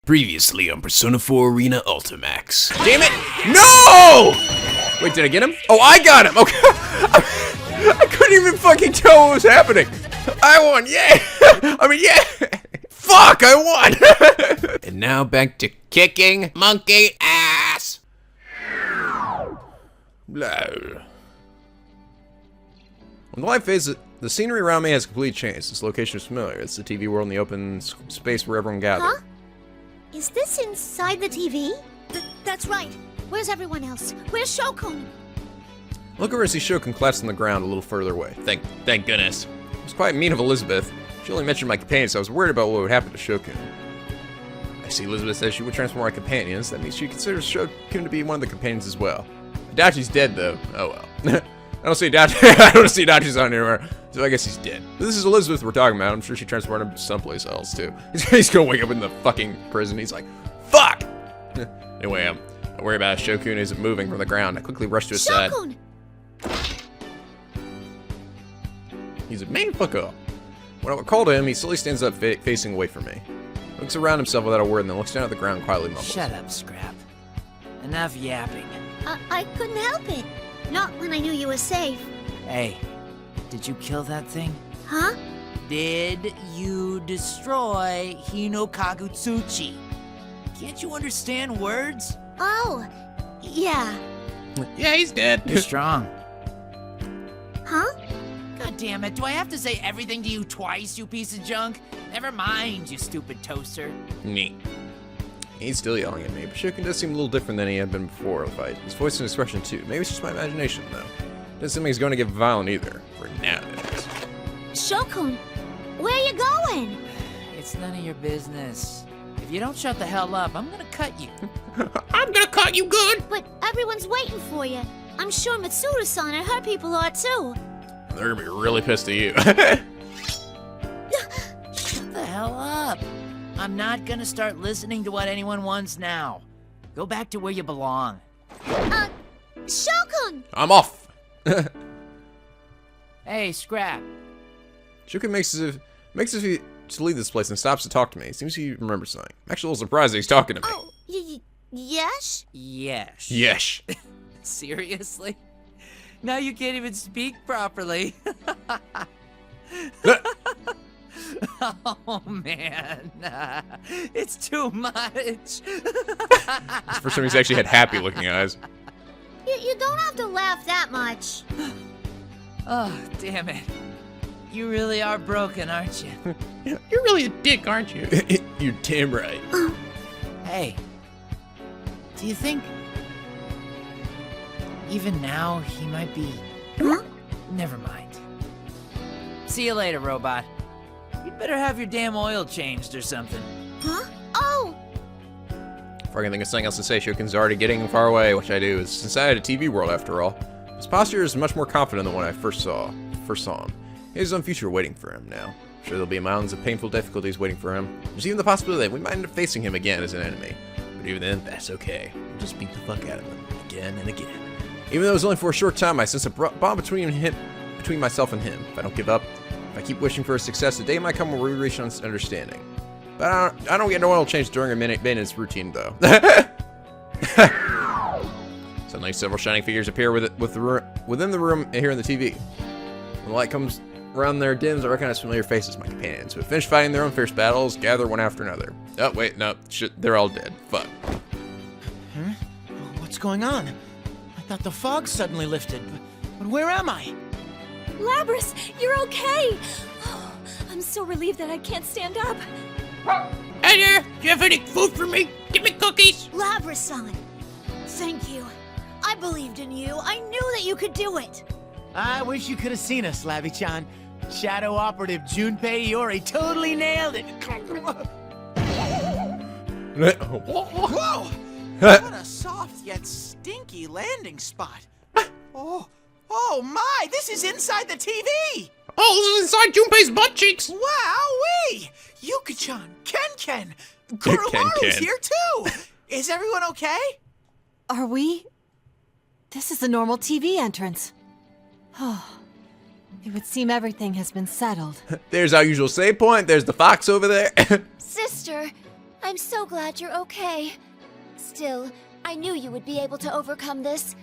Previously on Persona 4 Arena Ultimax. Damn it! No! Wait, did I get him? Oh, I got him! Okay. I couldn't even fucking tell what was happening. I won, yeah! Fuck, I won! And now back to kicking monkey ass! Blah. When the light fades, the scenery around me has completely changed. This location is familiar. It's the TV world in the open space where everyone gathered. Huh? Is this inside the TV? That's right. Where's everyone else? Where's Shokun? Look over and see Shokun collapsed on the ground a little further away. Thank goodness. It was quite mean of Elizabeth. She only mentioned my companion, so I was worried about what would happen to Shokun. I see Elizabeth says she would transform my companions. That means she considers Shokun to be one of the companions as well. Adachi's dead, though. Oh well. I don't see Adachi's on anywhere, so I guess he's dead. But this is Elizabeth we're talking about. I'm sure she transformed him someplace else, too. He's gonna wake up in the fucking prison. He's like, fuck! Anyway, I worry about how Shokun isn't moving from the ground. I quickly rush to his side. He's a main fuck up. When I call to him, he slowly stands up, facing away from me. Looks around himself without a word, and then looks down at the ground and quietly mumbles. Shut up, Scrap. Enough yapping. I couldn't help it. Not when I knew you were safe. Hey, did you kill that thing? Huh? Did you destroy Hinokagutsuchi? Can't you understand words? Oh, yeah. Yeah, he's dead. You're strong. Huh? God damn it, do I have to say everything to you twice, you piece of junk? Never mind, you stupid toaster. Neat. He's still yelling at me, but Shokun does seem a little different than he had been before the fight. His voice and expression too. Maybe it's just my imagination, though. Doesn't seem like he's going to get violent either. For now, that is. Shokun, where are you going? It's none of your business. If you don't shut the hell up, I'm gonna cut you. I'm gonna cut you good! But everyone's waiting for you. I'm sure Mitsuda-san and her people are too. They're gonna be really pissed at you. Shut the hell up. I'm not gonna start listening to what anyone wants now. Go back to where you belong. Shokun! I'm off! Hey, Scrap. Shokun makes as if he to leave this place and stops to talk to me. Seems he remembers something. I'm actually a little surprised that he's talking to me. Oh, yes? Yes. Yes. Seriously? Now you can't even speak properly. Oh man, it's too much. It's the first time he's actually had happy looking eyes. You don't have to laugh that much. Oh, damn it. You really are broken, aren't you? You're really a dick, aren't you? You're damn right. Hey, do you think even now he might be... Huh? Never mind. See you later, robot. You'd better have your damn oil changed or something. Huh? Oh! Before I can think of something else to say, Shokun's already getting far away, which I do. It's inside a TV world, after all. His posture is much more confident than when I first saw him. He has his own future waiting for him now. I'm sure there'll be mountains of painful difficulties waiting for him. There's even the possibility that we might end up facing him again as an enemy. But even then, that's okay. We'll just beat the fuck out of him, again and again. Even though it was only for a short time, I sense a bond between myself and him. If I don't give up, if I keep wishing for his success, the day might come where we reach an understanding. But I don't get no oil change during a maintenance routine, though. Suddenly, several shining figures appear within the room here in the TV. When the light comes around their dims, I recognize familiar faces, my companions, who have finished fighting their own fierce battles, gather one after another. Oh, wait, no, shit, they're all dead. Fuck. Huh? What's going on? I thought the fog suddenly lifted, but where am I? Labrys, you're okay! Oh, I'm so relieved that I can't stand up. Hey there! Do you have any food for me? Give me cookies! Labrys-san, thank you. I believed in you. I knew that you could do it. I wish you could have seen us, Labby-chan. Shadow Operative Junpei Iori totally nailed it. Whoa! What a soft yet stinky landing spot. Oh my, this is inside the TV! Oh, this is inside Junpei's butt cheeks! Wowee! Yuka-chan, Ken, Kurumaru's here too! Is everyone okay? Are we? This is a normal TV entrance. Oh, it would seem everything has been settled. There's our usual save point. There's the fox over there. Sister, I'm so glad you're okay. Still, I knew you would be able to overcome this.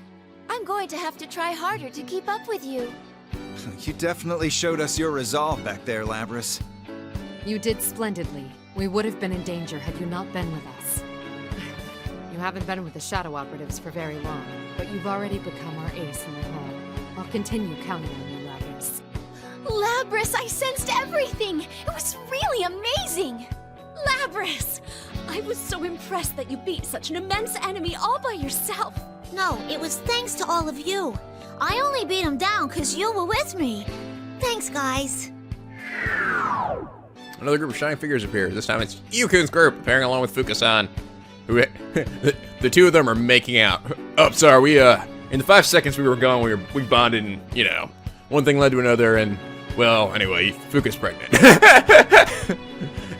I'm going to have to try harder to keep up with you. You definitely showed us your resolve back there, Labrys. You did splendidly. We would have been in danger had you not been with us. You haven't been with the Shadow Operatives for very long, but you've already become our ace in the hole. I'll continue counting on you, Labrys. Labrys, I sensed everything! It was really amazing! Labrys! I was so impressed that you beat such an immense enemy all by yourself. No, it was thanks to all of you. I only beat him down because you were with me. Thanks, guys. Another group of shining figures appears. This time it's Yukun's group, appearing along with Fuka-san. Who, the two of them are making out. Oh, sorry, we, in the 5 seconds we were gone, we bonded and, you know, one thing led to another and, well, anyway, Fuka's pregnant.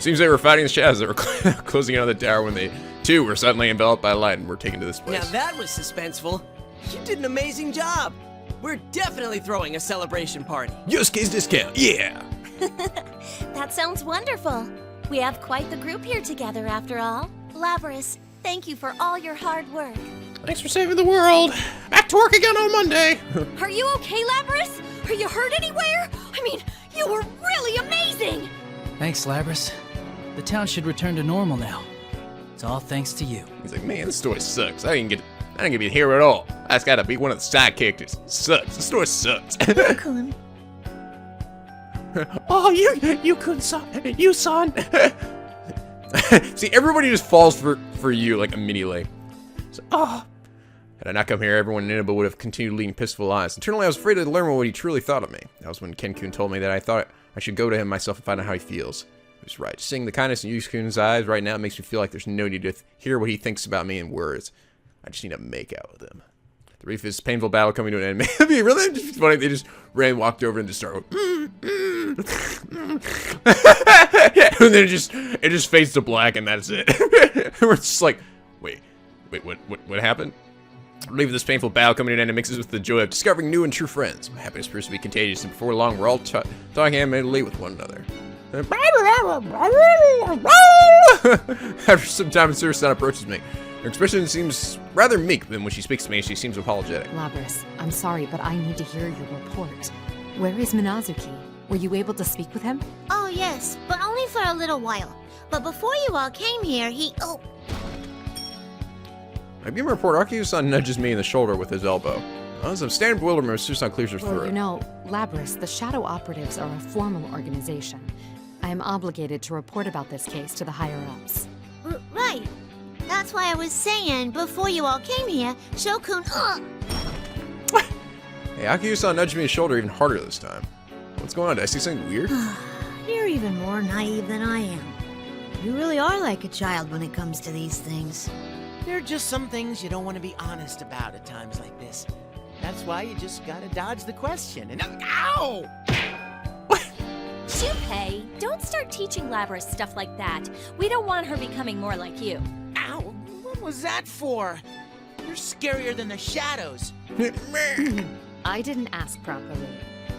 Seems they were fighting the shadows that were closing in on the tower when they, too, were suddenly enveloped by light and were taken to this place. Now that was suspenseful. You did an amazing job. We're definitely throwing a celebration party. Yosuke's discount, yeah! That sounds wonderful. We have quite the group here together after all. Labrys, thank you for all your hard work. Thanks for saving the world. Back to work again on Monday. Are you okay, Labrys? Are you hurt anywhere? I mean, you were really amazing! Thanks, Labrys. The town should return to normal now. It's all thanks to you. He's like, man, this story sucks. I didn't get to be here at all. I just gotta be one of the side characters. Sucks. The story sucks. Yukun. Oh, you son. See, everybody just falls for you, like, immediately. So, had I not come here, everyone in Nineveh would have continued leading peaceful lives. Internally, I was afraid to learn what he truly thought of me. That was when Ken-kun told me that I thought I should go to him myself and find out how he feels. He was right. Seeing the kindness in Yukun's eyes right now makes me feel like there's no need to hear what he thinks about me in words. I just need to make out with him. The reef is painful battle coming to an end. It'd be really just funny if they just walked over and just started yeah, and then it just fades to black and that's it. We're just like, wait, what happened? Relief of this painful battle coming to an end and mixes with the joy of discovering new and true friends. My happiness proves to be contagious, and before long, we're all talking animatedly with one another. After some time, Tsuru-san approaches me. Her expression seems rather meek, but when she speaks to me, she seems apologetic. Labrys, I'm sorry, but I need to hear your report. Where is Minazuki? Were you able to speak with him? Oh, yes, but only for a little while. But before you all came here, Oh. I give him a report. Akiyu-san nudges me in the shoulder with his elbow. As I'm standing bewildered, Tsuru-san clears her throat. Well, you know, Labrys, the Shadow Operatives are a formal organization. I am obligated to report about this case to the higher-ups. Right. That's why I was saying, before you all came here, Shokun, Hey, Akiyu-san nudged me in the shoulder even harder this time. What's going on? Did I see something weird? You're even more naive than I am. You really are like a child when it comes to these things. There are just some things you don't want to be honest about at times like this. That's why you just gotta dodge the question and ow! Junpei, don't start teaching Labrys stuff like that. We don't want her becoming more like you. Ow! What was that for? You're scarier than the shadows. I didn't ask properly.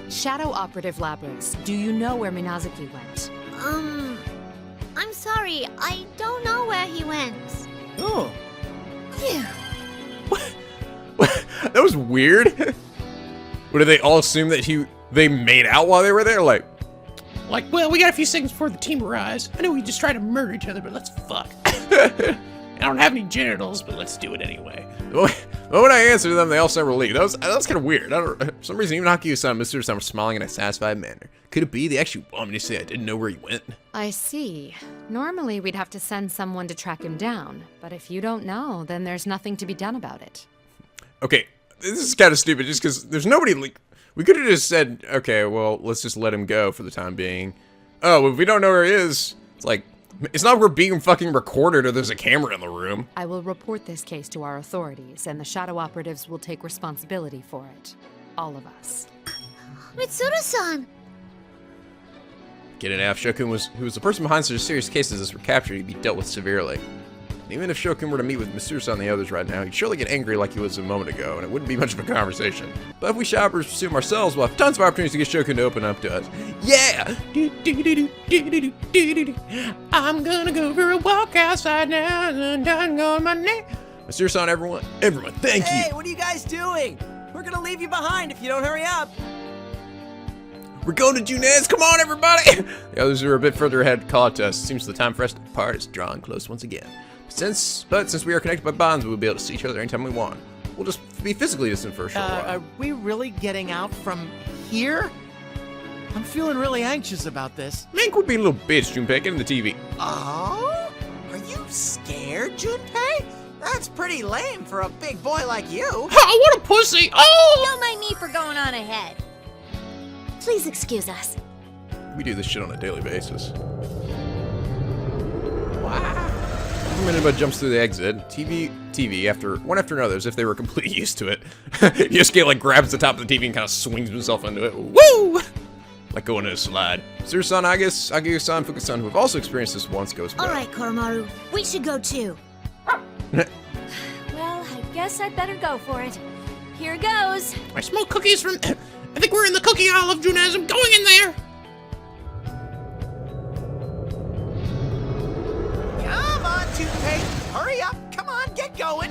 Shadow Operative Labrys, do you know where Minazuki went? I'm sorry, I don't know where he went. Oh. Yeah. That was weird. What, did they all assume that they made out while they were there? Like, well, we got a few seconds before the team arrives. I know we just tried to murder each other, but let's fuck. I don't have any genitals, but let's do it anyway. well, when I answered them, they all sounded relieved. That was kind of weird. For some reason, even Akiyu-san and Mr. San were smiling in a satisfied manner. Could it be they actually want me to say I didn't know where he went? I see. Normally, we'd have to send someone to track him down, but if you don't know, then there's nothing to be done about it. Okay, this is kind of stupid just because there's nobody, like, we could have just said, okay, well, let's just let him go for the time being. Oh, well, if we don't know where he is, it's like, it's not like we're being fucking recorded or there's a camera in the room. I will report this case to our authorities, and the Shadow Operatives will take responsibility for it. All of us. Mitsuru-san! Get it, Shokun who was the person behind such serious cases as were captured, he'd be dealt with severely. Even if Shokin were to meet with Mitsuru-san and the others right now, he'd surely get angry like he was a moment ago, and it wouldn't be much of a conversation. But if we shoppers pursue ourselves, we'll have tons of opportunities to get Shokin to open up to us. Yeah! I'm gonna go for a walk outside now and I'm going my name. Mitsuru-san, everyone, thank you! Hey, what are you guys doing? We're gonna leave you behind if you don't hurry up. We're going to Junes! Come on, everybody! The others who are a bit further ahead call out to us. Seems the time for us to depart is drawing close once again. Since we are connected by bonds, we'll be able to see each other anytime we want. We'll just be physically distant for a short while. Are we really getting out from here? I'm feeling really anxious about this. Man, quit being a little bitch, Junpei. Get in the TV. Oh? Are you scared, Junpei? That's pretty lame for a big boy like you. Oh, what a pussy! Oh! Don't mind me for going on ahead. Please excuse us. We do this shit on a daily basis. Wow. Every minute Bud jumps through the exit, TV one after another, as if they were completely used to it. Yosuke like grabs the top of the TV and kind of swings himself into it. Woo! Like going in a slide. Tsuru-san, Agyu-san, Fuku-san, who have also experienced this once, goes well. All right, Koromaru, we should go too. Well, I guess I'd better go for it. Here goes. I smell cookies from... I think we're in the cookie aisle of Junes. I'm going in there. Come on, Junpei. Hurry up. Come on, get going.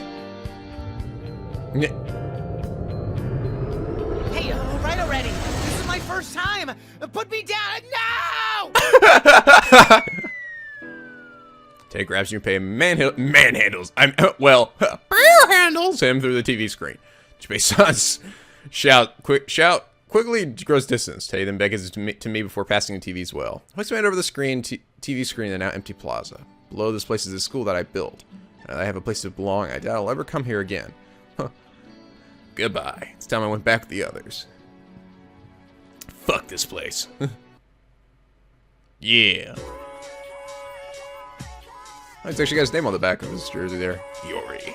Hey, right already. This is my first time. Put me down. No! Tay grabs Junpei and manhandles. Bear handles him through the TV screen. Junpei-san's quickly grows distance. Tay then beckons to me before passing the TV as well. Hoist my head over the TV screen in the now empty plaza. Below this place is the school that I built. I have a place to belong. I doubt I'll ever come here again. Huh. Goodbye. It's time I went back with the others. Fuck this place. Yeah. It's actually got his name on the back of his jersey there. Yori.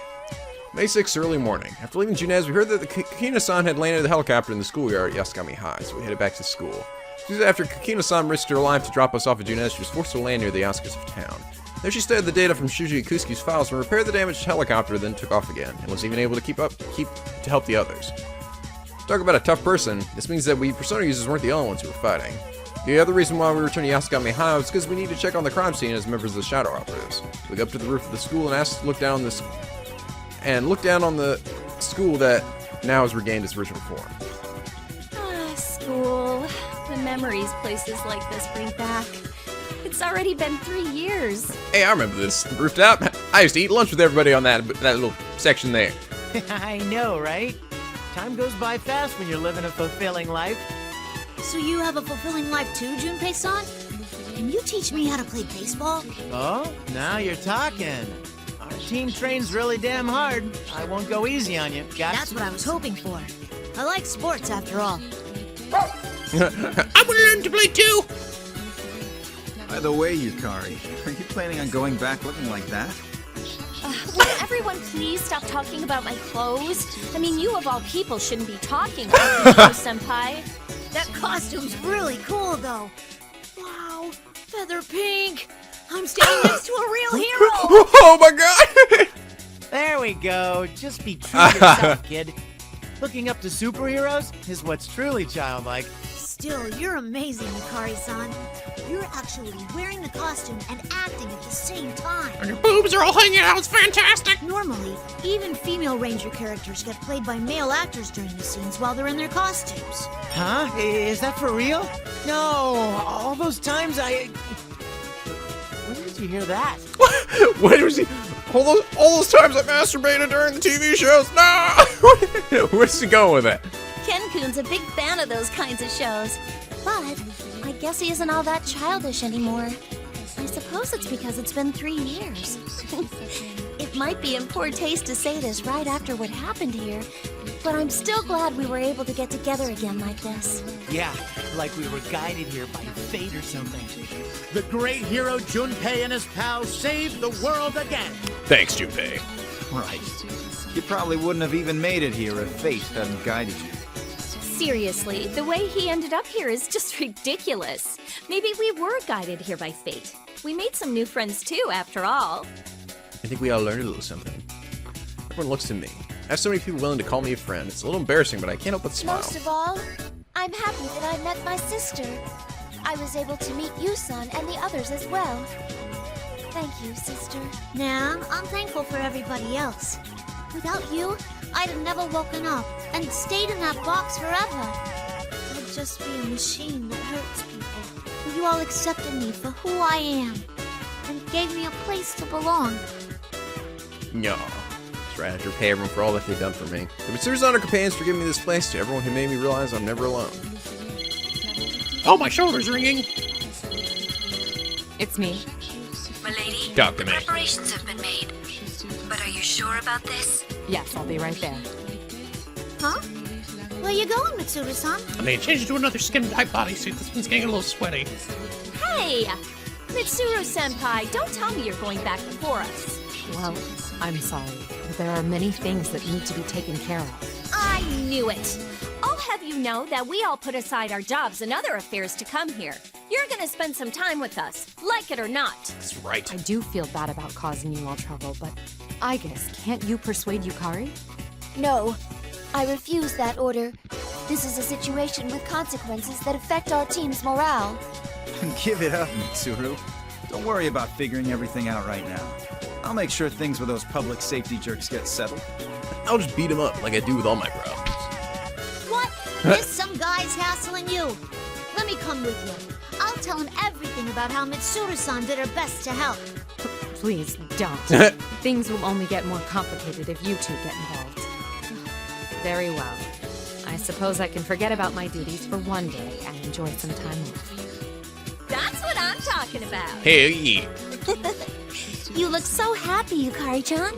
May 6th, early morning. After leaving Junes, we heard that the Kakina-san had landed the helicopter in the schoolyard at Yasukami High, so we headed back to school. Soon after Kakina-san risked her life to drop us off at Junes, she was forced to land near the outskirts of town. There she studied the data from Shuji Ikusuke's files and repaired the damaged helicopter, then took off again, and was even able to keep to help the others. Talk about a tough person. This means that we Persona users weren't the only ones who were fighting. The other reason why we returned to Yasukami High was because we need to check on the crime scene as members of the Shadow Operatives. We go up to the roof of the school and look down on the school that now has regained its original form. School. The memories places like this bring back. It's already been 3 years. Hey, I remember this. Rooftop. I used to eat lunch with everybody on that little section there. I know, right? Time goes by fast when you're living a fulfilling life. So you have a fulfilling life too, Junpei-san? Can you teach me how to play baseball? Oh, now you're talking. Our team trains really damn hard. I won't go easy on you. That's what I was hoping for. I like sports after all. I would learn to play too. By the way, Yukari, are you planning on going back looking like that? Would everyone please stop talking about my clothes? I mean, you of all people shouldn't be talking about senpai. That costume's really cool, though. Wow, feather pink. I'm standing next to a real hero. Oh my god! There we go. Just be true to yourself, kid. Looking up to superheroes is what's truly childlike. Still, you're amazing, Yukari-san. You're actually wearing the costume and acting at the same time. And your boobs are all hanging out. It's fantastic. Normally, even female ranger characters get played by male actors during the scenes while they're in their costumes. Huh? Is that for real? No, all those times When did you hear that? When was he? All those times I masturbated during the TV shows? No! Where's he going with that? Ken-kun's a big fan of those kinds of shows. But I guess he isn't all that childish anymore. I suppose it's because it's been 3 years. It might be in poor taste to say this right after what happened here, but I'm still glad we were able to get together again like this. Yeah, like we were guided here by fate or something. The great hero Junpei and his pals saved the world again. Thanks, Junpei. Right. You probably wouldn't have even made it here if fate hadn't guided you. Seriously, the way he ended up here is just ridiculous. Maybe we were guided here by fate. We made some new friends too, after all. I think we all learned a little something. Everyone looks to me. I have so many people willing to call me a friend. It's a little embarrassing, but I can't help but smile. Most of all, I'm happy that I met my sister. I was able to meet Yusan and the others as well. Thank you, sister. Nah, I'm thankful for everybody else. Without you, I'd have never woken up and stayed in that box forever. I'd just be a machine that hurts people. But you all accepted me for who I am and gave me a place to belong. No. That's right, I have to repay everyone for all that they've done for me. The Mitsuru's honor companions for giving me this place, to everyone who made me realize I'm never alone. Oh, my shoulder's ringing. It's me. Milady, Talk to me. preparations have been made. But are you sure about this? Yes, I'll be right there. Huh? Where you going, Mitsuru-san? I mean, change into another skin-tight bodysuit. This one's getting a little sweaty. Hey! Mitsuru-senpai, don't tell me you're going back before us. Well, I'm sorry, but there are many things that need to be taken care of. I knew it! I'll have you know that we all put aside our jobs and other affairs to come here. You're gonna spend some time with us, like it or not. That's right. I do feel bad about causing you all trouble, but I guess, can't you persuade Yukari? No, I refuse that order. This is a situation with consequences that affect our team's morale. Give it up, Mitsuru. Don't worry about figuring everything out right now. I'll make sure things with those public safety jerks get settled. I'll just beat him up like I do with all my problems. What? There's some guys hassling you. Let me come with you. I'll tell him everything about how Mitsuru-san did her best to help. Please, don't. Things will only get more complicated if you two get involved. Very well. I suppose I can forget about my duties for one day and enjoy some time off. That's what I'm talking about. Hey! You look so happy, Yukari-chan.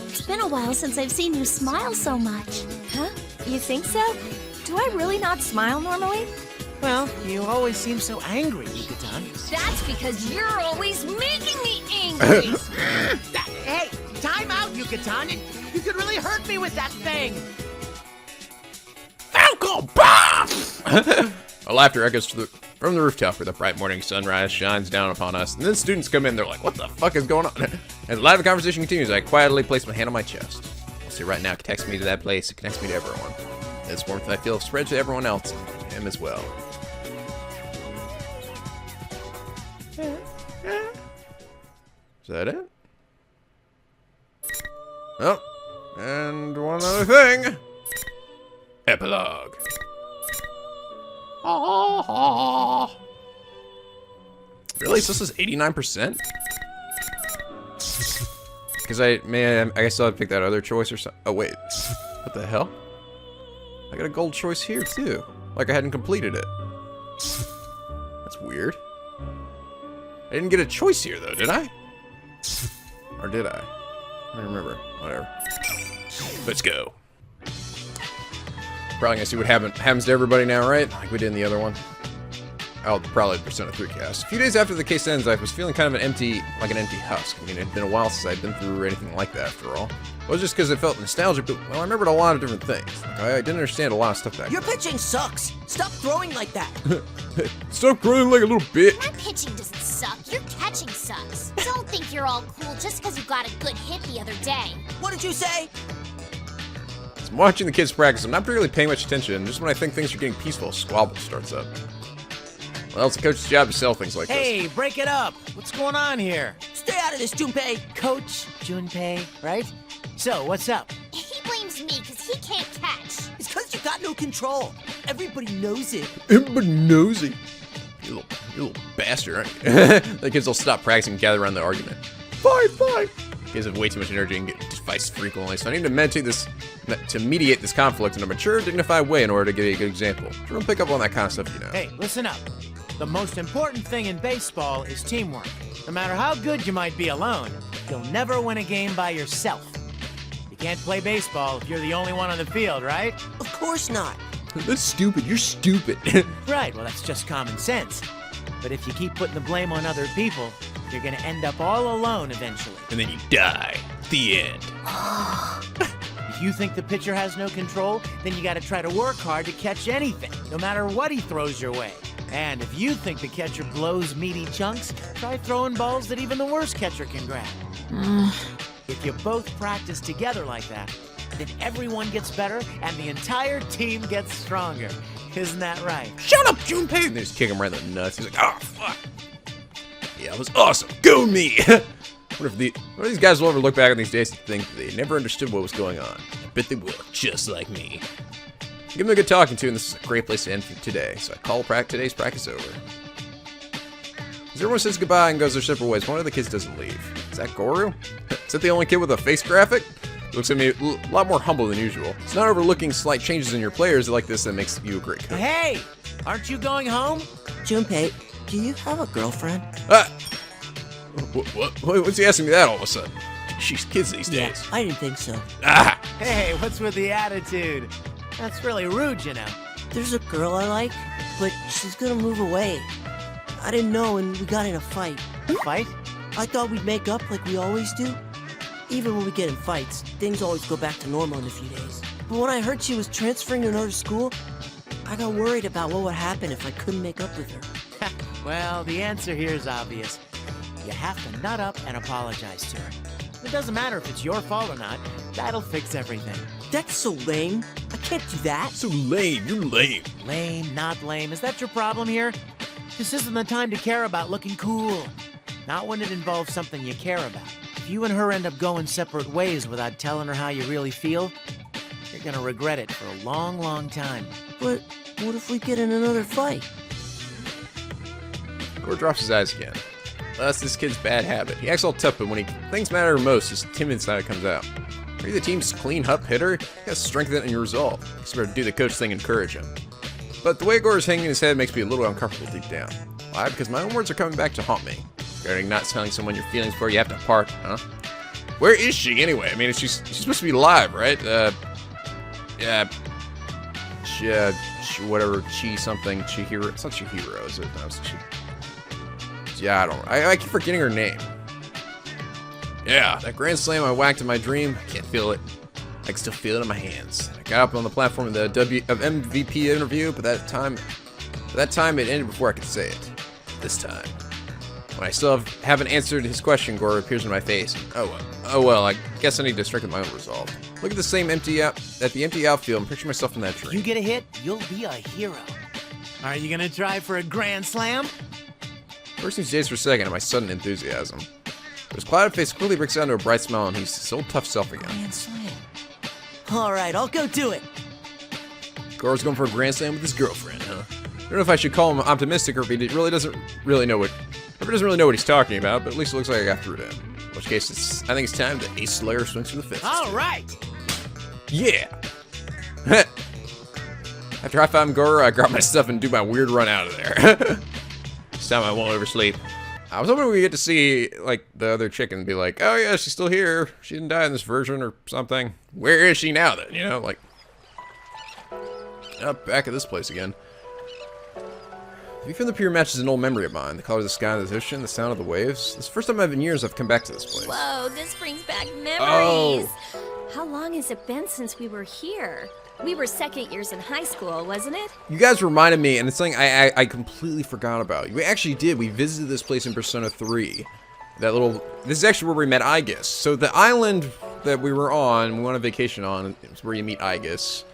It's been a while since I've seen you smile so much. Huh? You think so? Do I really not smile normally? Well, you always seem so angry, Yuka-tan. That's because you're always making me angry. Hey, time out, Yuka-tan. You could really hurt me with that thing. Falco bomb! Our laughter echoes from the rooftop where the bright morning sunrise shines down upon us, and then students come in, they're like, what the fuck is going on? As the live conversation continues, I quietly place my hand on my chest. I'll say right now, it connects me to that place, it connects me to everyone. This warmth I feel spreads to everyone else, and him as well. Is that it? Oh, and one other thing. Epilogue. Really? So this is 89%? Because I guess I'll pick that other choice or something. Oh, wait. What the hell? I got a gold choice here, too. Like I hadn't completed it. That's weird. I didn't get a choice here, though, did I? Or did I? I don't remember. Whatever. Let's go. Probably gonna see what happens to everybody now, right? Like we did in the other one. Oh, probably Persona 3 cast. A few days after the case ends, I was feeling kind of an empty husk. I mean, it had been a while since I'd been through anything like that, after all. It was just because it felt nostalgic, but, well, I remembered a lot of different things. Like, I didn't understand a lot of stuff back Your then. pitching sucks. Stop throwing like that. Stop growing like a little bitch. My pitching doesn't suck. Your catching sucks. Don't think you're all cool just because you got a good hit the other day. What did you say? I'm watching the kids practice. I'm not really paying much attention. Just when I think things are getting peaceful, a squabble starts up. Well, it's the coach's job to sell things like this. Hey, break it up. What's going on here? Stay out of this, Junpei. Coach Junpei, right? So, what's up? He blames me because he can't catch. It's because you got no control. Everybody knows it. Everybody knows it. You little bastard, aren't you? The kids will stop practicing and gather around the argument. Fight! Kids have way too much energy and get into fights frequently, so I need to mediate this conflict in a mature, dignified way in order to get a good example. Sure, don't pick up on that kind of stuff, you know. Hey, listen up. The most important thing in baseball is teamwork. No matter how good you might be alone, you'll never win a game by yourself. You can't play baseball if you're the only one on the field, right? Of course not. That's stupid. You're stupid. Right, well, that's just common sense. But if you keep putting the blame on other people, you're gonna end up all alone eventually. And then you die. The end. If you think the pitcher has no control, then you gotta try to work hard to catch anything, no matter what he throws your way. And if you think the catcher blows meaty chunks, try throwing balls that even the worst catcher can grab. If you both practice together like that, then everyone gets better and the entire team gets stronger. Isn't that right? Shut up, Junpei! And they just kick him right in the nuts. He's like, oh, fuck. Yeah, it was awesome. Go me! What if these guys will ever look back on these days and think they never understood what was going on? I bet they will, just like me. Give them a good talking to, and this is a great place to end today. So I call today's practice over. As everyone says goodbye and goes their separate ways, one of the kids doesn't leave. Is that Goru? Is that the only kid with a face graphic? Looks at me a lot more humble than usual. It's not overlooking slight changes in your players like this that makes you a great coach. Hey! Aren't you going home? Junpei, do you have a girlfriend? What's he asking me that all of a sudden? She's kids these days. I didn't think so. Ah! Hey, what's with the attitude? That's really rude, you know. There's a girl I like, but she's gonna move away. I didn't know and we got in a fight. Fight? I thought we'd make up like we always do. Even when we get in fights, things always go back to normal in a few days. But when I heard she was transferring to another school, I got worried about what would happen if I couldn't make up with her. Well, the answer here is obvious. You have to nut up and apologize to her. It doesn't matter if it's your fault or not. That'll fix everything. That's so lame. I can't do that. So lame, you're lame. Lame, not lame. Is that your problem here? This isn't the time to care about looking cool. Not when it involves something you care about. If you and her end up going separate ways without telling her how you really feel, you're gonna regret it for a long, long time. But what if we get in another fight? Gore drops his eyes again. That's this kid's bad habit. He acts all tough, but when things matter most, his timid side comes out. Are you the team's clean-up hitter? You gotta strengthen it in your resolve. You better do the coach thing and encourage him. But the way Gore is hanging his head makes me a little uncomfortable deep down. Why? Because my own words are coming back to haunt me. Regarding not telling someone your feelings before you have to part, huh? Where is she anyway? I mean, she's supposed to be alive, right? Whatever, Chihiro. It's not Chihiro, is it? No, it's yeah, I keep forgetting her name. Yeah, that grand slam I whacked in my dream, I can't feel it. I can still feel it in my hands. I got up on the platform of the MVP interview, but that time it ended before I could say it. This time. When I still haven't answered his question, Gore appears in my face. Oh well, I guess I need to strengthen my own resolve. Look at the same empty outfield and picture myself in that dream. You get a hit, you'll be a hero. Are you gonna try for a grand slam? First seems dazed for a second at my sudden enthusiasm. But his clouded face quickly breaks out into a bright smile and he's his old tough self again. Grand slam. Alright, I'll go do it. Gore's going for a grand slam with his girlfriend, huh? I don't know if I should call him optimistic or if he really doesn't really know what he's talking about, but at least it looks like I got through to him. In which case, I think it's time that Ace Slayer swings for the fence. Alright! Yeah! After high-fiving Gore, I grab my stuff and do my weird run out of there. This time I won't oversleep. I was hoping we get to see, like, the other chicken be like, oh yeah, she's still here. She didn't die in this version or something. Where is she now then, you know, like... Up back at this place again. The view from the pier matches an old memory of mine. The color of the sky and the ocean, the sound of the waves. This is the first time in years I've come back to this place. Whoa, this brings back memories. Oh. How long has it been since we were here? We were second years in high school, wasn't it? You guys reminded me, and it's something I completely forgot about. We actually did. We visited this place in Persona 3. This is actually where we met Aigis. So the island that we were on, we went on vacation on, it's where you meet Aigis.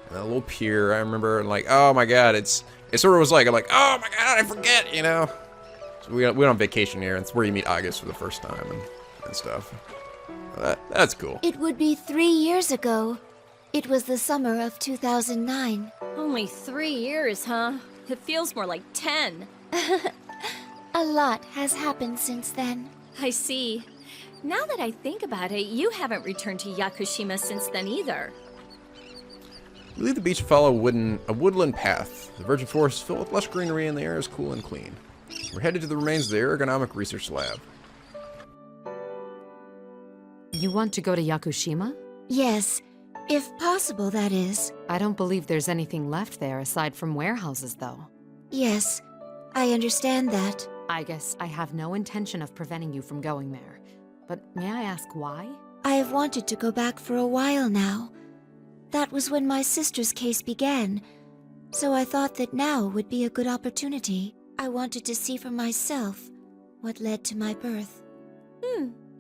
And that little pier, I remember, and like, oh my god, it sort of was like, I'm like, oh my god, I forget, you know? So we went on vacation here, and it's where you meet Aigis for the first time and stuff. That's cool. It would be 3 years ago. It was the summer of 2009. Only 3 years, huh? It feels more like 10. A lot has happened since then. I see. Now that I think about it, you haven't returned to Yakushima since then either. We leave the beach and follow a woodland path. The virgin forest is filled with lush greenery and the air is cool and clean. We're headed to the remains of the ergonomic research lab. You want to go to Yakushima? Yes, if possible, that is. I don't believe there's anything left there aside from warehouses, though. Yes, I understand that. I guess I have no intention of preventing you from going there. But may I ask why? I have wanted to go back for a while now. That was when my sister's case began, so I thought that now would be a good opportunity. I wanted to see for myself what led to my birth.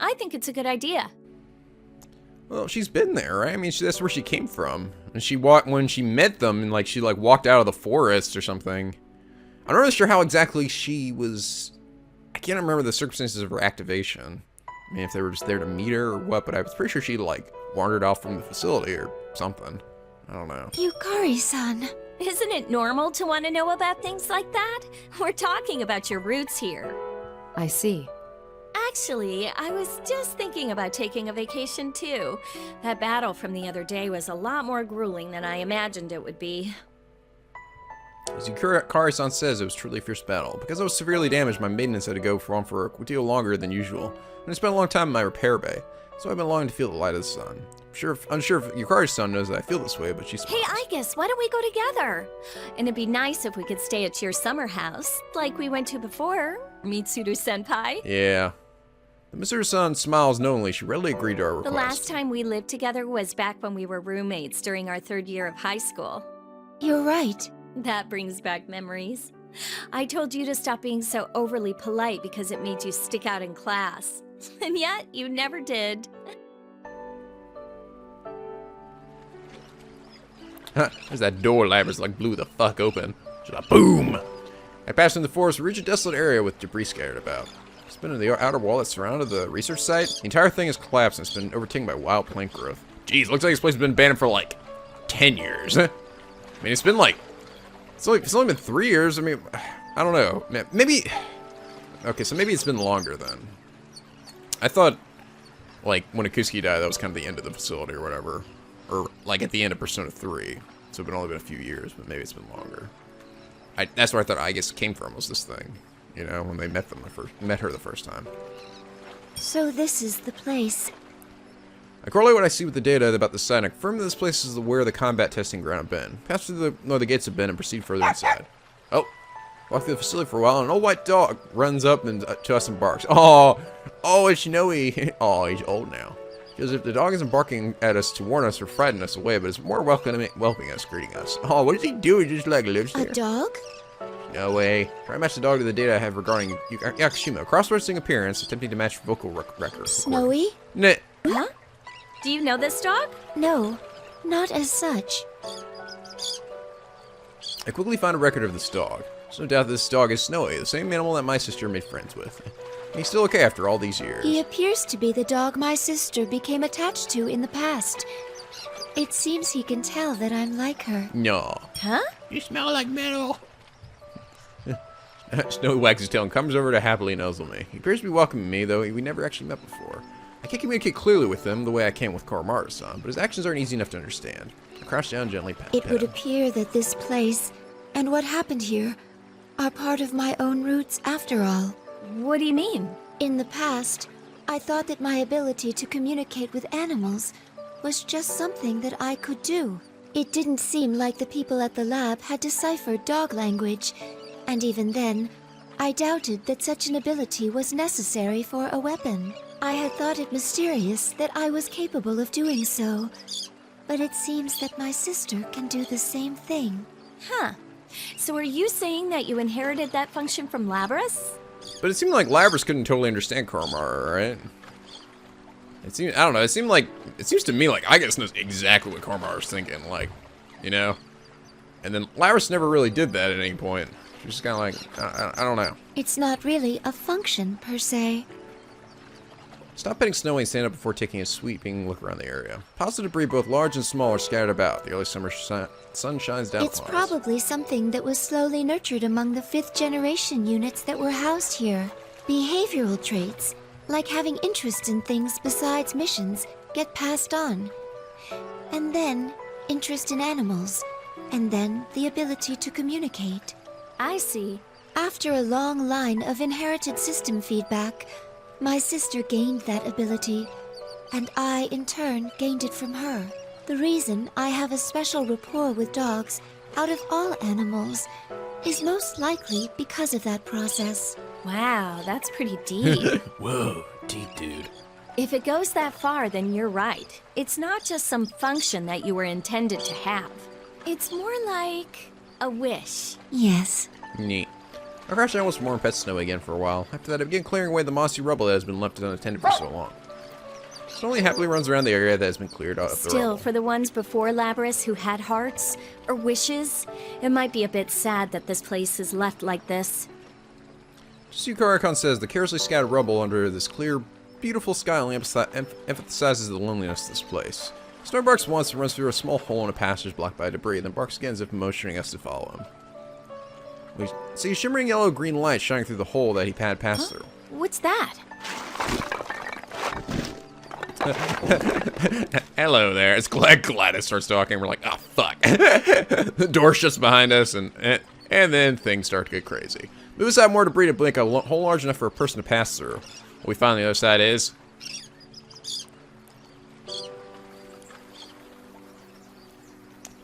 I think it's a good idea. Well, she's been there, right? I mean, that's where she came from. And when she met them, and she walked out of the forest or something. I'm not really sure how exactly she was. I can't remember the circumstances of her activation. I mean, if they were just there to meet her or what, but I was pretty sure she wandered off from the facility or something. I don't know. Yukari-san. Isn't it normal to want to know about things like that? We're talking about your roots here. I see. Actually, I was just thinking about taking a vacation too. That battle from the other day was a lot more grueling than I imagined it would be. As Yukari-san says, it was truly a fierce battle. Because I was severely damaged, my maintenance had to go on for a deal longer than usual. And I spent a long time in my repair bay. So I've been longing to feel the light of the sun. Unsure if Yukari-san knows that I feel this way, but she smiles. Hey, Aigis, why don't we go together? And it'd be nice if we could stay at your summer house, like we went to before. Mitsuru-senpai. Yeah. Mitsuru-san smiles knowingly. She readily agreed to our request. The last time we lived together was back when we were roommates during our 3rd year of high school. You're right. That brings back memories. I told you to stop being so overly polite because it made you stick out in class. And yet, you never did. There's that door Labrys blew the fuck open. Just boom! I passed in the forest, reach a desolate area with debris scattered about. It's been in the outer wall that surrounded the research site. The entire thing has collapsed and it's been overtaken by wild plant growth. Jeez, looks like this place has been abandoned for 10 years. I mean, it's been it's only been 3 years. I mean, I don't know. Maybe. Okay, so maybe it's been longer then. I thought, when Akusugi died, that was kind of the end of the facility or whatever. Or, at the end of Persona 3. So it's only been a few years, but maybe it's been longer. That's where I thought Aigis came from, was this thing. You know, when they met her the first time. So this is the place. I correlate what I see with the data about the site, and I confirm that this place is where the combat testing ground had been. Pass through the gates have been and proceed further inside. Oh. Walk through the facility for a while, and an old white dog runs up to us and barks. Oh, it's Snowy. Oh, he's old now. Because if the dog isn't barking at us to warn us or frighten us away, but it's more welcoming us, greeting us. Oh, what does he do? He just lives there. A dog? No way. Try to match the dog to the data I have regarding Yakushima. Cross-referencing appearance, attempting to match vocal record. Snowy? Nah. Huh? Do you know this dog? No, not as such. I quickly found a record of this dog. There's no doubt this dog is Snowy, the same animal that my sister made friends with. He's still okay after all these years. He appears to be the dog my sister became attached to in the past. It seems he can tell that I'm like her. No. Huh? You smell like metal. Snowy wags his tail and comes over to happily nuzzle me. He appears to be welcoming me, though we never actually met before. I can't communicate clearly with him the way I can with Koromaru-san, but his actions aren't easy enough to understand. I crouch down and gently pat It would him. appear that this place, and what happened here, are part of my own roots after all. What do you mean? In the past, I thought that my ability to communicate with animals was just something that I could do. It didn't seem like the people at the lab had deciphered dog language, and even then, I doubted that such an ability was necessary for a weapon. I had thought it mysterious that I was capable of doing so, but it seems that my sister can do the same thing. Huh. So are you saying that you inherited that function from Labrys? But it seemed like Labrys couldn't totally understand Koromaru, right? I don't know, it seems to me like Aigis knows exactly what Koromaru's thinking, you know? And then Labrys never really did that at any point. She was just kind of I don't know. It's not really a function, per se. Stop petting Snowy and stand up before taking a sweeping look around the area. Piles of debris, both large and small, are scattered about. The early summer sun shines down It's upon us. probably something that was slowly nurtured among the 5th generation units that were housed here. Behavioral traits, like having interest in things besides missions, get passed on. And then, interest in animals. And then, the ability to communicate. I see. After a long line of inherited system feedback, my sister gained that ability, and I, in turn, gained it from her. The reason I have a special rapport with dogs, out of all animals, is most likely because of that process. Wow, that's pretty deep. Whoa, deep dude. If it goes that far, then you're right. It's not just some function that you were intended to have. It's more like a wish. Yes. Neat. I crashed down once more and pet Snowy again for a while. After that, I began clearing away the mossy rubble that has been left unattended for so long. Snowy happily runs around the area that has been cleared out of the Still, rubble. for the ones before Labrys who had hearts or wishes, it might be a bit sad that this place is left like this. Just as Yukari-kun says, the carelessly scattered rubble under this clear, beautiful sky only emphasizes the loneliness of this place. Snowy barks once and runs through a small hole in a passage blocked by debris, then barks again as if motioning us to follow him. We see a shimmering yellow-green light shining through the hole that he had passed through. What's that? Hello there. It's Gladys starts talking. We're like, oh fuck. The door shuts behind us, and then things start to get crazy. Move aside more debris to blink a hole large enough for a person to pass through. What we find on the other side is...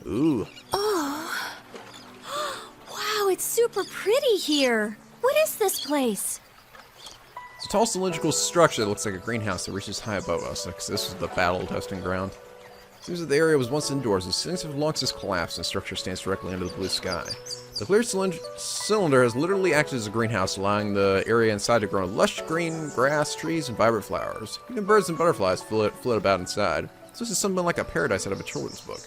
Ooh. Oh. Wow, it's super pretty here. What is this place? It's a tall cylindrical structure that looks like a greenhouse that reaches high above us. Like this is the battle testing ground. Seems that the area was once indoors. The ceilings have long since collapsed and the structure stands directly under the blue sky. The clear cylinder has literally acted as a greenhouse, allowing the area inside to grow lush green grass, trees, and vibrant flowers. Even birds and butterflies float about inside. So this is something like a paradise out of a children's book.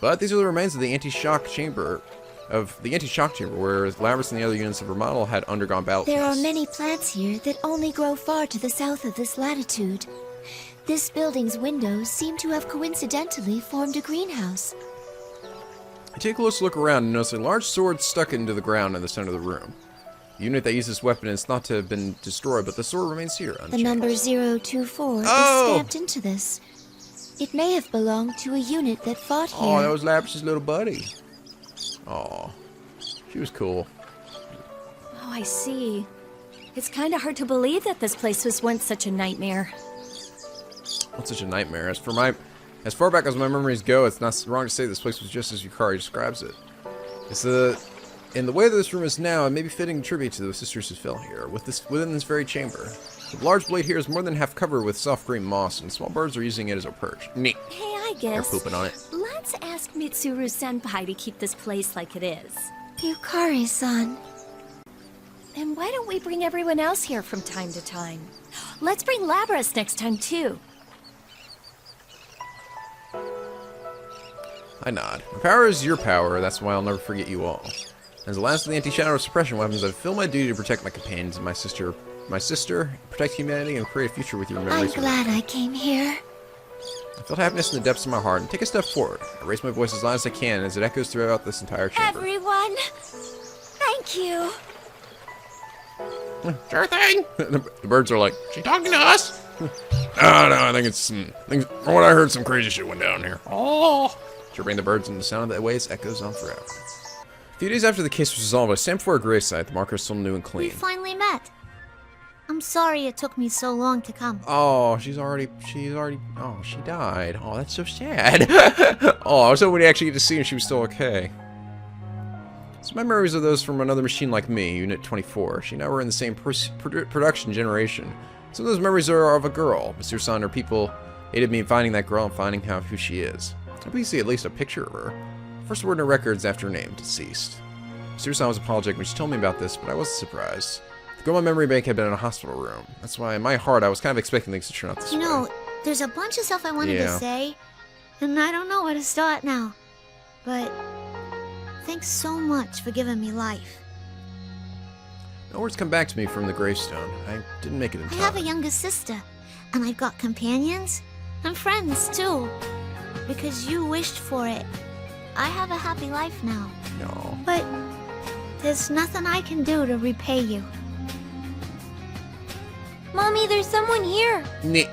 But these are the remains of the anti-shock chamber, where Labrys and the other units of her model had undergone battle. There are many plants here that only grow far to the south of this latitude. This building's windows seem to have coincidentally formed a greenhouse. I take a close look around and notice a large sword stuck into the ground in the center of the room. The unit that used this weapon is thought to have been destroyed, but the sword remains here, unchanged. The number 024 is stamped into this. It may have belonged to a unit that fought here. Oh, that was Labrys' little buddy. Aw, she was cool. Oh, I see. It's kind of hard to believe that this place was once such a nightmare. What's such a nightmare? As far back as my memories go, it's not wrong to say this place was just as Yukari describes it. In the way that this room is now, it may be fitting tribute to the sisters who fell here, within this very chamber. The large blade here is more than half covered with soft green moss, and small birds are using it as a perch. Neat. Hey, I They're guess. pooping on it. Let's ask Mitsuru-senpai to keep this place like it is. Yukari-san. And why don't we bring everyone else here from time to time? Let's bring Labrys next time, too. I nod. My power is your power, that's why I'll never forget you all. As the last of the anti-shadow suppression weapons, I feel my duty to protect my companions and my sister, protect humanity, and create a future with your I'm memories. glad I came here. I felt happiness in the depths of my heart and take a step forward. I raise my voice as loud as I can as it echoes throughout this entire chamber. Everyone, thank you. Sure thing. The birds are like, She talking to us? oh no, I think it's from what I heard, some crazy shit went down here. Oh. Chirping the birds and the sound of that waves echoes on forever. A few days after the case was resolved, I stand before a gravesite. The marker is still new and We clean. finally met. I'm sorry it took me so long to come. Oh, she died. Oh, that's so sad. Oh, I was hoping to actually get to see her. She was still okay. So my memories are those from another machine like me, Unit 24. She and I were in the same production generation. Some of those memories are of a girl. Mitsuru-san and her people aided me in finding that girl and finding out who she is. I hope you see at least a picture of her. First word in her records after her name, deceased. Mitsuru-san was apologetic when she told me about this, but I wasn't surprised. The girl in my memory bank had been in a hospital room. That's why in my heart I was kind of expecting things to turn out this way. You know, there's a bunch of stuff I wanted to say, and I don't know where to start now. But thanks so much for giving me life. No words come back to me from the gravestone. I didn't make it in I time. have a younger sister, and I've got companions and friends too. Because you wished for it. I have a happy life now. No. But there's nothing I can do to repay you. Mommy, there's someone here. Neat.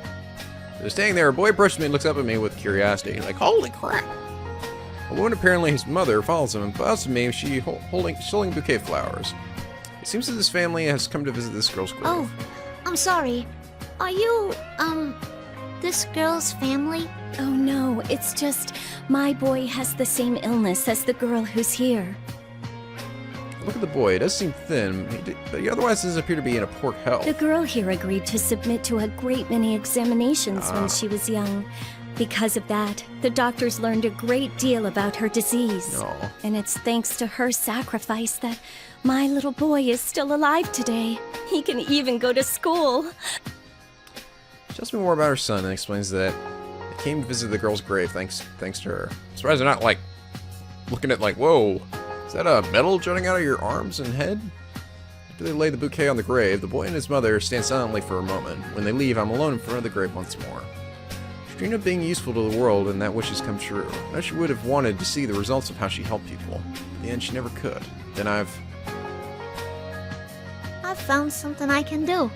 So standing there, a boy approaches me and looks up at me with curiosity, like, holy crap. A woman, apparently his mother, follows him and bows to me, she holding a bouquet of flowers. It seems that this family has come to visit this girl's grave. Oh, I'm sorry. Are you, this girl's family? Oh no, it's just my boy has the same illness as the girl who's here. Look at the boy. He does seem thin, but he otherwise doesn't appear to be in a poor health. The girl here agreed to submit to a great many examinations when she was young. Because of that, the doctors learned a great deal about her disease. No. And it's thanks to her sacrifice that my little boy is still alive today. He can even go to school. She tells me more about her son and explains that they came to visit the girl's grave thanks to her. I'm surprised they're not, like, looking at, like, whoa, is that a metal jutting out of your arms and head? After they lay the bouquet on the grave, the boy and his mother stand silently for a moment. When they leave, I'm alone in front of the grave once more. She dreamed of being useful to the world, and that wish has come true. I know she would have wanted to see the results of how she helped people. In the end, she never could. Then I've found something I can do.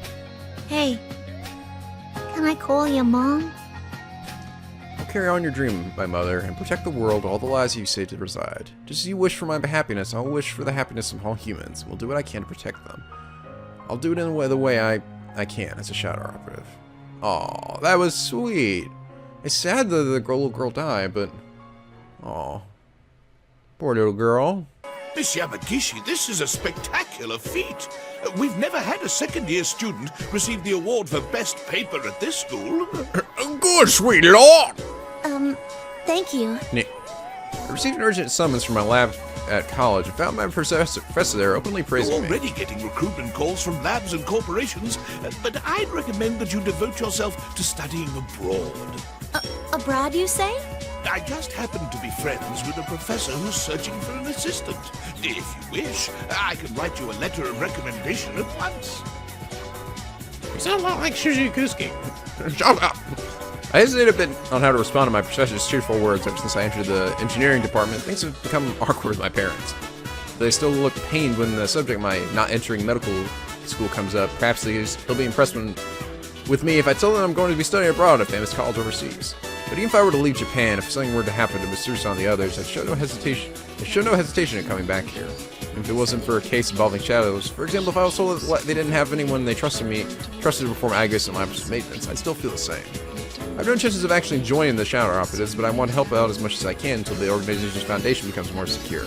Hey, can I call you Mom? I'll carry on your dream, my mother, and protect the world, all the lives you say to reside. Just as you wish for my happiness, I'll wish for the happiness of all humans. We'll do what I can to protect them. I'll do it in the way I can as a Shadow Operative. Aw, that was sweet. It's sad that the little girl died, but... aw. Poor little girl. Miss Yamagishi, this is a spectacular feat. We've never had a second-year student receive the award for best paper at this school. Good, sweet lord! Thank you. I received an urgent summons from my lab at college and found my professor there openly praising me. You're already getting recruitment calls from labs and corporations, but I'd recommend that you devote yourself to studying abroad. Abroad, you say? I just happen to be friends with a professor who's searching for an assistant. If you wish, I can write you a letter of recommendation at once. You sound a lot like Shizukusuke. Shut up! I hesitated a bit on how to respond to my professor's cheerful words ever since I entered the engineering department. Things have become awkward with my parents. They still look pained when the subject of my not entering medical school comes up. Perhaps they'll be impressed with me if I tell them I'm going to be studying abroad at a famous college overseas. But even if I were to leave Japan, if something were to happen to Mitsuru-san and the others, I'd show no hesitation in coming back here. And if it wasn't for a case involving shadows, for example, if I was told that they didn't have anyone they trusted to perform Agus and Lapis maintenance, I'd still feel the same. I've no chances of actually joining the Shadow Operatives, but I want to help out as much as I can until the organization's foundation becomes more secure.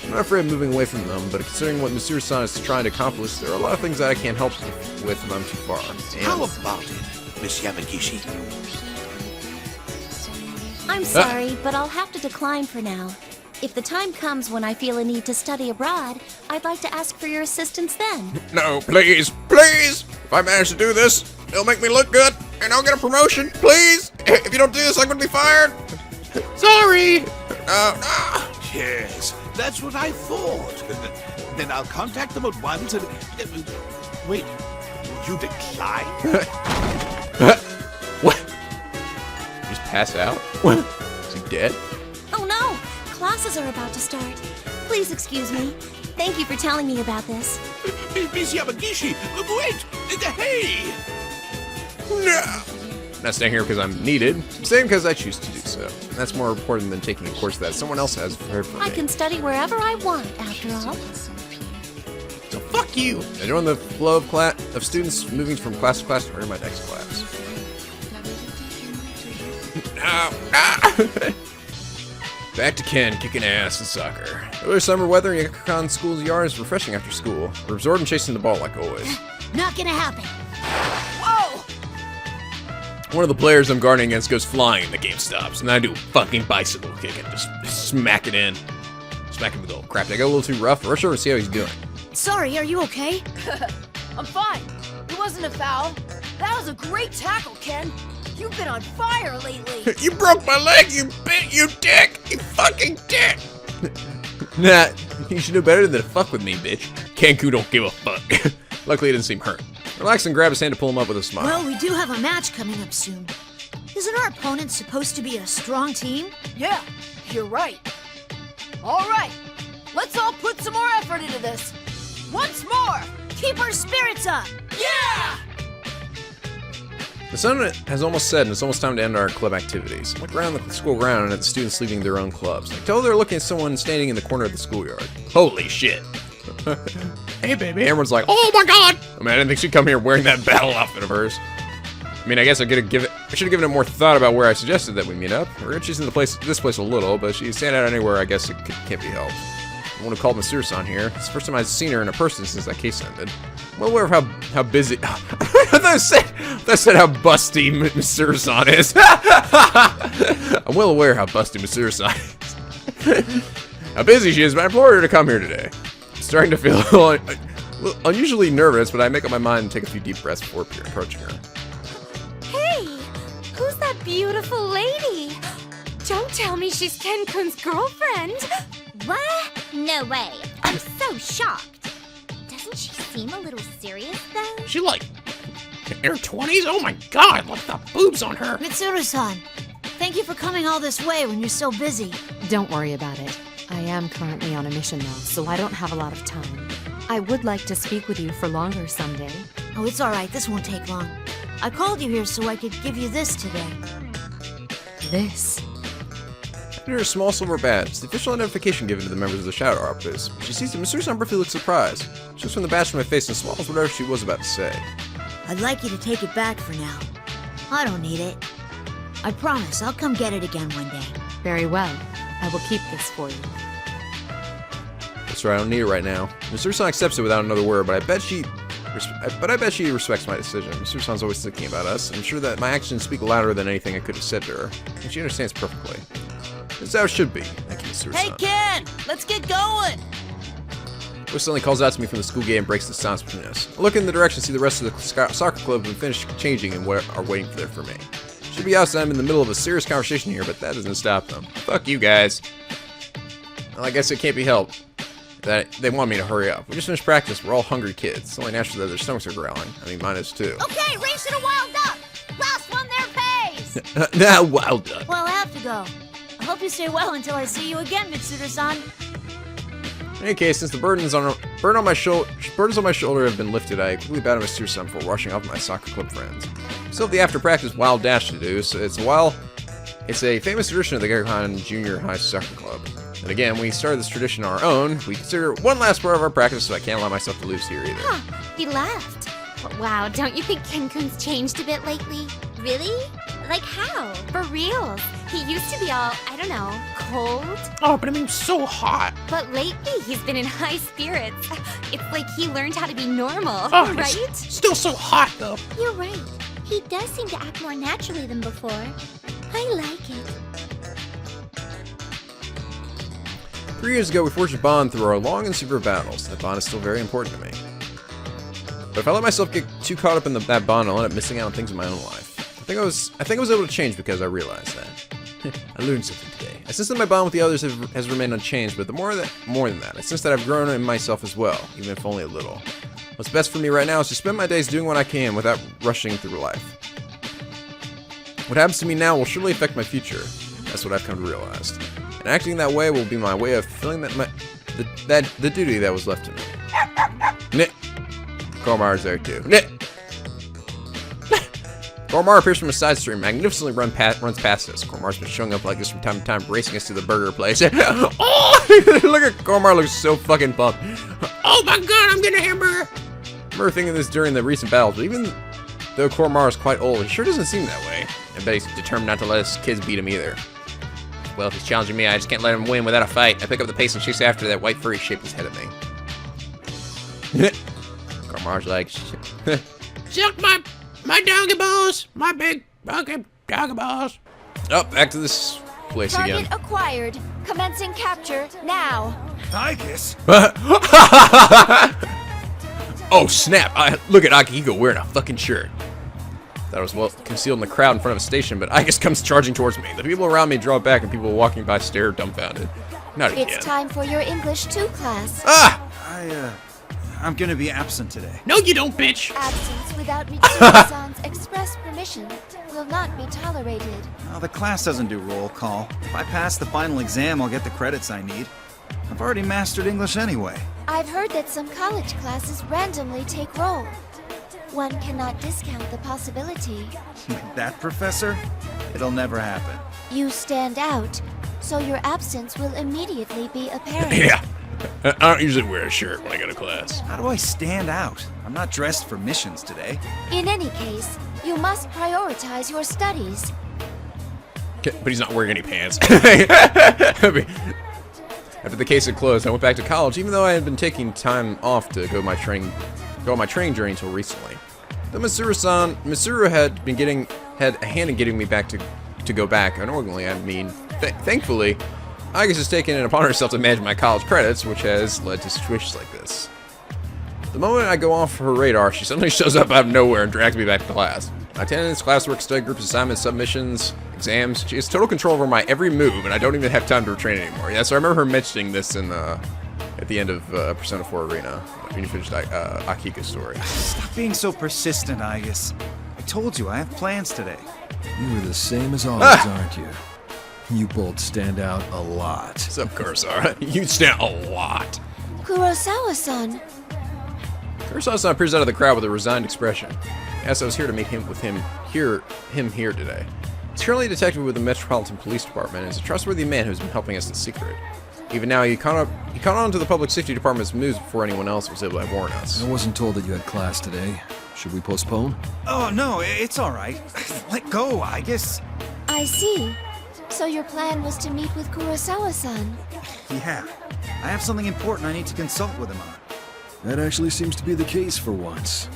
I'm not afraid of moving away from them, but considering what Mitsuru-san is trying to accomplish, there are a lot of things that I can't help with if I'm too far. And how about it, Miss Yamagishi? I'm sorry, but I'll have to decline for now. If the time comes when I feel a need to study abroad, I'd like to ask for your assistance then. No, please, please! If I manage to do this, it'll make me look good, and I'll get a promotion, please! If you don't do this, I'm gonna be fired! Sorry! No. Yes, that's what I thought. Then I'll contact them at once and... wait, you decline? What? Just pass out? Is he dead? Oh no! Classes are about to start. Please excuse me. Thank you for telling me about this. Miss Yamagishi, wait! Hey! No! Not staying here because I'm needed. I'm staying because I choose to do so. And that's more important than taking a course that someone else has prepared for me. I can study wherever I want, after all. So fuck you! I join the flow of students moving from class to class to earn my next class. No! Back to Ken, kicking ass in soccer. Early summer weather in Yakukan School's yard is refreshing after school. We're absorbed in chasing the ball like always. Not gonna happen. Whoa! One of the players I'm guarding against goes flying and the game stops, and I do a fucking bicycle kick and just smack it in. Smack him with all crap. Did I go a little too rough? Rush over and see how he's doing. Sorry, are you okay? I'm fine. It wasn't a foul. That was a great tackle, Ken. You've been on fire lately. You broke my leg, you dick! You fucking dick! Nah, you should know better than to fuck with me, bitch. Kenku don't give a fuck. Luckily, it didn't seem hurt. Relax and grab his hand to pull him up with a smile. Well, we do have a match coming up soon. Isn't our opponent supposed to be a strong team? Yeah, you're right. All right, let's all put some more effort into this. Once more, keep our spirits up. Yeah! The sun has almost set and it's almost time to end our club activities. I look around the school ground and at the students leaving their own clubs. I can tell they're looking at someone standing in the corner of the schoolyard. Holy shit. Hey, baby. Everyone's like, oh my god! I mean, I didn't think she'd come here wearing that battle outfit of hers. I mean, I guess I should have given it more thought about where I suggested that we meet up. She's in this place a little, but she's standing out anywhere I guess it can't be helped. I want to call Mitsuru-san here. It's the first time I've seen her in a person since that case ended. I'm well aware of how busy... I thought I said how busty Mitsuru-san is. I'm well aware how busty Mitsuru-san is. How busy she is, but I implored her to come here today. I'm starting to feel unusually nervous, but I make up my mind and take a few deep breaths before approaching her. beautiful lady. Don't tell me she's Ken-kun's girlfriend. What? No way. I'm so shocked. Doesn't she seem a little serious, though? She like in her 20s? Oh my god, look at the boobs on her. Mitsuru-san, thank you for coming all this way when you're so busy. Don't worry about it. I am currently on a mission now, so I don't have a lot of time. I would like to speak with you for longer someday. Oh, it's all right. This won't take long. I called you here so I could give you this today. This? Under a small silver badge, it's the official identification given to the members of the Shadow Operatives. She sees it, Mitsuru-san briefly looks surprised. She looks from the badge to my face and swallows whatever she was about to say. I'd like you to take it back for now. I don't need it. I promise I'll come get it again one day. Very well. I will keep this for you. That's right, I don't need it right now. Mitsuru-san accepts it without another word, but I bet she respects my decision. Mitsuru-san's always thinking about us. I'm sure that my actions speak louder than anything I could have said to her, and she understands perfectly. This is how it should be. Thank you, Mitsuru-san. Hey, Ken! Let's get going! Voice suddenly calls out to me from the school gate and breaks the silence between us. I look in the direction and see the rest of the soccer club have finished changing and are waiting for me. Should be outside. I'm in the middle of a serious conversation here, but that doesn't stop them. Fuck you guys. Well, I guess it can't be helped that they want me to hurry up. We just finished practice. We're all hungry kids. It's only natural that their stomachs are growling. I mean, mine is too. Okay, race to the wild duck! Last one there pays! Nah, wild duck. Well, I have to go. I hope you stay well until I see you again, Mitsuru-san. In any case, since the burdens on my shoulder have been lifted, I quickly bow to Mitsuru-san before rushing off with my soccer club friends. Still have the after-practice wild dash to do, so it's a famous tradition of the Gekkoukan Junior High Soccer Club. And again, we started this tradition on our own. We consider it one last part of our practice, so I can't allow myself to lose here either. Huh, he laughed. Wow, don't you think Ken-kun's changed a bit lately? Really? Like how? For reals. He used to be all, I don't know, cold. Oh, but I mean, so hot. But lately, he's been in high spirits. It's like he learned how to be normal, Oh, right? it's still so hot, though. You're right. He does seem to act more naturally than before. I like it. 3 years ago, we forged a bond through our long and secret battles. That bond is still very important to me. But if I let myself get too caught up in that bond, I'll end up missing out on things in my own life. I think I was able to change because I realized that. I learned something today. I sense that my bond with the others has remained unchanged, but more than that, I sense that I've grown in myself as well, even if only a little. What's best for me right now is to spend my days doing what I can without rushing through life. What happens to me now will surely affect my future. That's what I've come to realize. And acting that way will be my way of fulfilling the duty that was left to me. Nick. Gormar's there too. Nick. Gormar appears from a side street, magnificently runs past us. Gormar's been showing up like this from time to time, racing us to the burger place. Oh! Look at Gormar, looks so fucking pumped. Oh my god, I'm getting a hamburger. I remember thinking this during the recent battles, but even though Gormar is quite old, he sure doesn't seem that way. I bet he's determined not to let his kids beat him either. Well, if he's challenging me, I just can't let him win without a fight. I pick up the pace and chase after that white furry shape his head at me. Gormar's like, Suck my doggy balls, my big fucking doggy balls. Oh, back to this place Target again. acquired. Commencing capture now. I guess. Oh, snap. Look at Akihiko wearing a fucking shirt. That was well concealed in the crowd in front of a station, but Agus comes charging towards me. The people around me draw back, and people walking by stare dumbfounded. Not again. It's time for your English 2 class. Ah! I'm gonna be absent today. No, you don't, bitch. Absence without Mitsuru-san's express permission will not be tolerated. Well, the class doesn't do roll call. If I pass the final exam, I'll get the credits I need. I've already mastered English anyway. I've heard that some college classes randomly take roll. One cannot discount the possibility. Like that, Professor? It'll never happen. You stand out, so your absence will immediately be apparent. Yeah. I don't usually wear a shirt when I go to class. How do I stand out? I'm not dressed for missions today. In any case, you must prioritize your studies. But he's not wearing any pants. I mean, after the case had closed, I went back to college, even though I had been taking time off to go on my training journey until recently. Though Mitsuru had a hand in getting me back to go back. Unknowingly, I mean, thankfully, Agus has taken it upon herself to manage my college credits, which has led to situations like this. The moment I go off her radar, she suddenly shows up out of nowhere and drags me back to class. My attendance, classwork, study groups, assignments, submissions, exams. She has total control over my every move, and I don't even have time to retrain anymore. Yeah, so I remember her mentioning this in at the end of Persona 4 Arena when you finished Akika's story. Stop being so persistent, Aegis. I told you, I have plans today. You were the same as always, aren't you? You both stand out a lot. What's up, Kurosawa? You stand a lot. Kurosawa-san. Kurosawa-san appears out of the crowd with a resigned expression. Yes, I was here to meet him here today. He's currently a detective with the Metropolitan Police Department and is a trustworthy man who's been helping us in secret. Even now, he caught on to the Public Safety Department's moves before anyone else was able to warn us. I wasn't told that you had class today. Should we postpone? Oh, no, it's all right. Let go, Aegis. I see. So your plan was to meet with Kurosawa-san? Yeah. I have something important I need to consult with him on. That actually seems to be the case for once.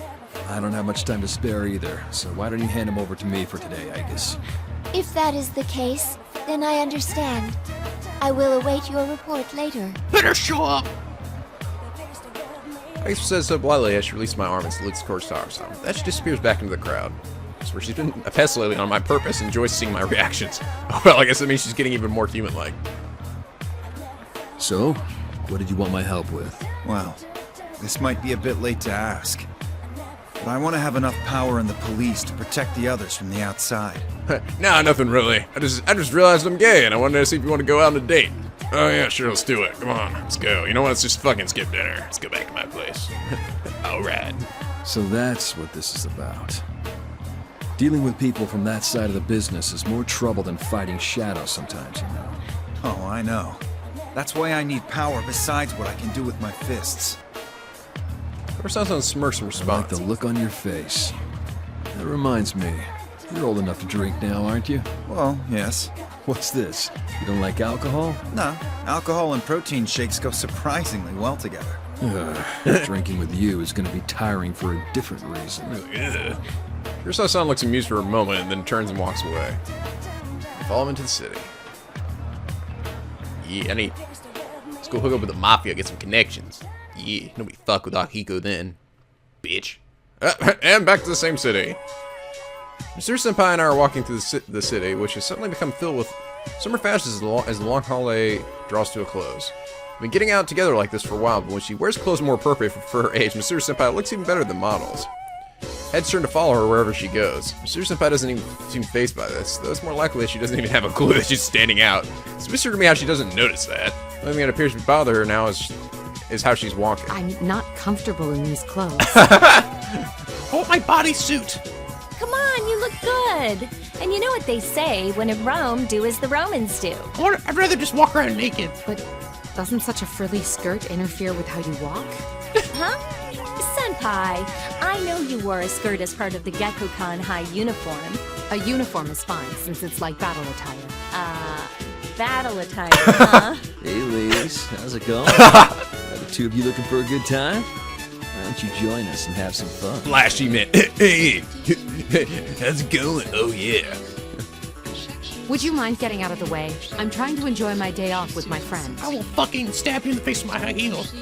I don't have much time to spare either, so why don't you hand him over to me for today, Aegis? If that is the case, then I understand. I will await your report later. Better show up! Aegis says so blithely as she released my arm and salutes Kurosawa-san. Then she disappears back into the crowd. That's where she's been a pest lately on my purpose and enjoys seeing my reactions. Oh, well, I guess that means she's getting even more human-like. So, what did you want my help with? Well, this might be a bit late to ask. But I want to have enough power in the police to protect the others from the outside. Nah, nothing really. I just realized I'm gay and I wanted to see if you want to go out on a date. Oh yeah, sure, let's do it. Come on, let's go. You know what, let's just fucking skip dinner. Let's go back to my place. Alright. So that's what this is about. Dealing with people from that side of the business is more trouble than fighting shadows sometimes, you know. Oh, I know. That's why I need power besides what I can do with my fists. Kurosawa-san smirks in I response. like the look on your face. That reminds me, you're old enough to drink now, aren't you? Well, yes. What's this? You don't like alcohol? No, alcohol and protein shakes go surprisingly well together. Drinking with you is going to be tiring for a different reason. Kurosawa-san looks amused for a moment and then turns and walks away. I follow him into the city. Yeah, let's go hook up with the Mafia, get some connections. Yeah, nobody fuck with Akiko then. Bitch. And back to the same city. Mr. Senpai and I are walking through the city, which has suddenly become filled with summer fashions as the long holiday draws to a close. We've been getting out together like this for a while, but when she wears clothes more appropriate for her age, Mr. Senpai looks even better than models. Heads turn to follow her wherever she goes. Mr. Senpai doesn't even seem fazed by this, though it's more likely that she doesn't even have a clue that she's standing out. It's a mystery to me how she doesn't notice that. The only thing that appears to bother her now is how she's walking. I'm not comfortable in these clothes. I want my bodysuit! Come on, you look good. And you know what they say, when in Rome, do as the Romans do. I'd rather just walk around naked. But doesn't such a frilly skirt interfere with how you walk? Huh? Senpai, I know you wore a skirt as part of the Gekkoukan High uniform. A uniform is fine, since it's like battle attire. Battle attire, huh? Hey ladies, how's it going? Are the two of you looking for a good time? Why don't you join us and have some fun? Flashy man. Hey, how's it going? Oh yeah. Would you mind getting out of the way? I'm trying to enjoy my day off with my friends. I will fucking stab you in the face with my high heels.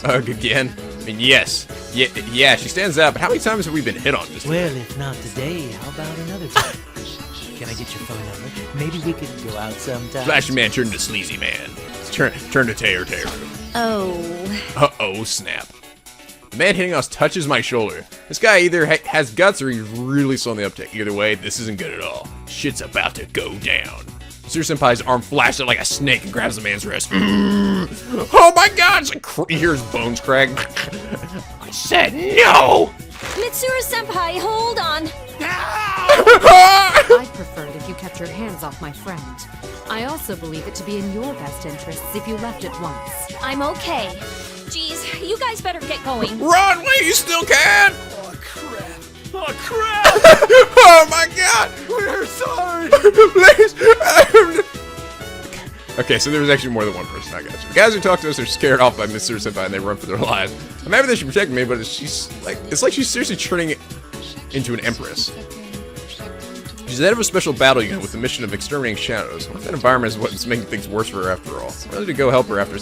Again? I mean, yes. Yeah, she stands out, but how many times have we been hit on this? Well, if not today, how about another time? Can I get your phone number? Maybe we could go out sometime. Flashy man turned to sleazy man. Turn to Teru. Oh. Uh-oh, snap. The man hitting us touches my shoulder. This guy either has guts or he's really slow on the uptake. Either way, this isn't good at all. Shit's about to go down. Mr. Senpai's arm flashed out like a snake and grabs the man's wrist. Oh my god! It's like you hear his bones crack. I said no! Mitsuru Senpai, hold on. I'd prefer it if you kept your hands off my friend. I also believe it to be in your best interests if you left at once. I'm okay. Jeez, you guys better get going. Run! Wait, you still can! Oh, crap. Oh, crap! Oh, my God! We're sorry! Please! Okay, so there was actually more than one person. I got you. The guys who talk to us are scared off by Mr. Senpai and they run for their lives. I'm happy that she protected me, but it's like she's seriously turning into an empress. She's the head of a special battle unit with the mission of exterminating shadows. What if that environment is what's making things worse for her after all? I'm ready to go help her after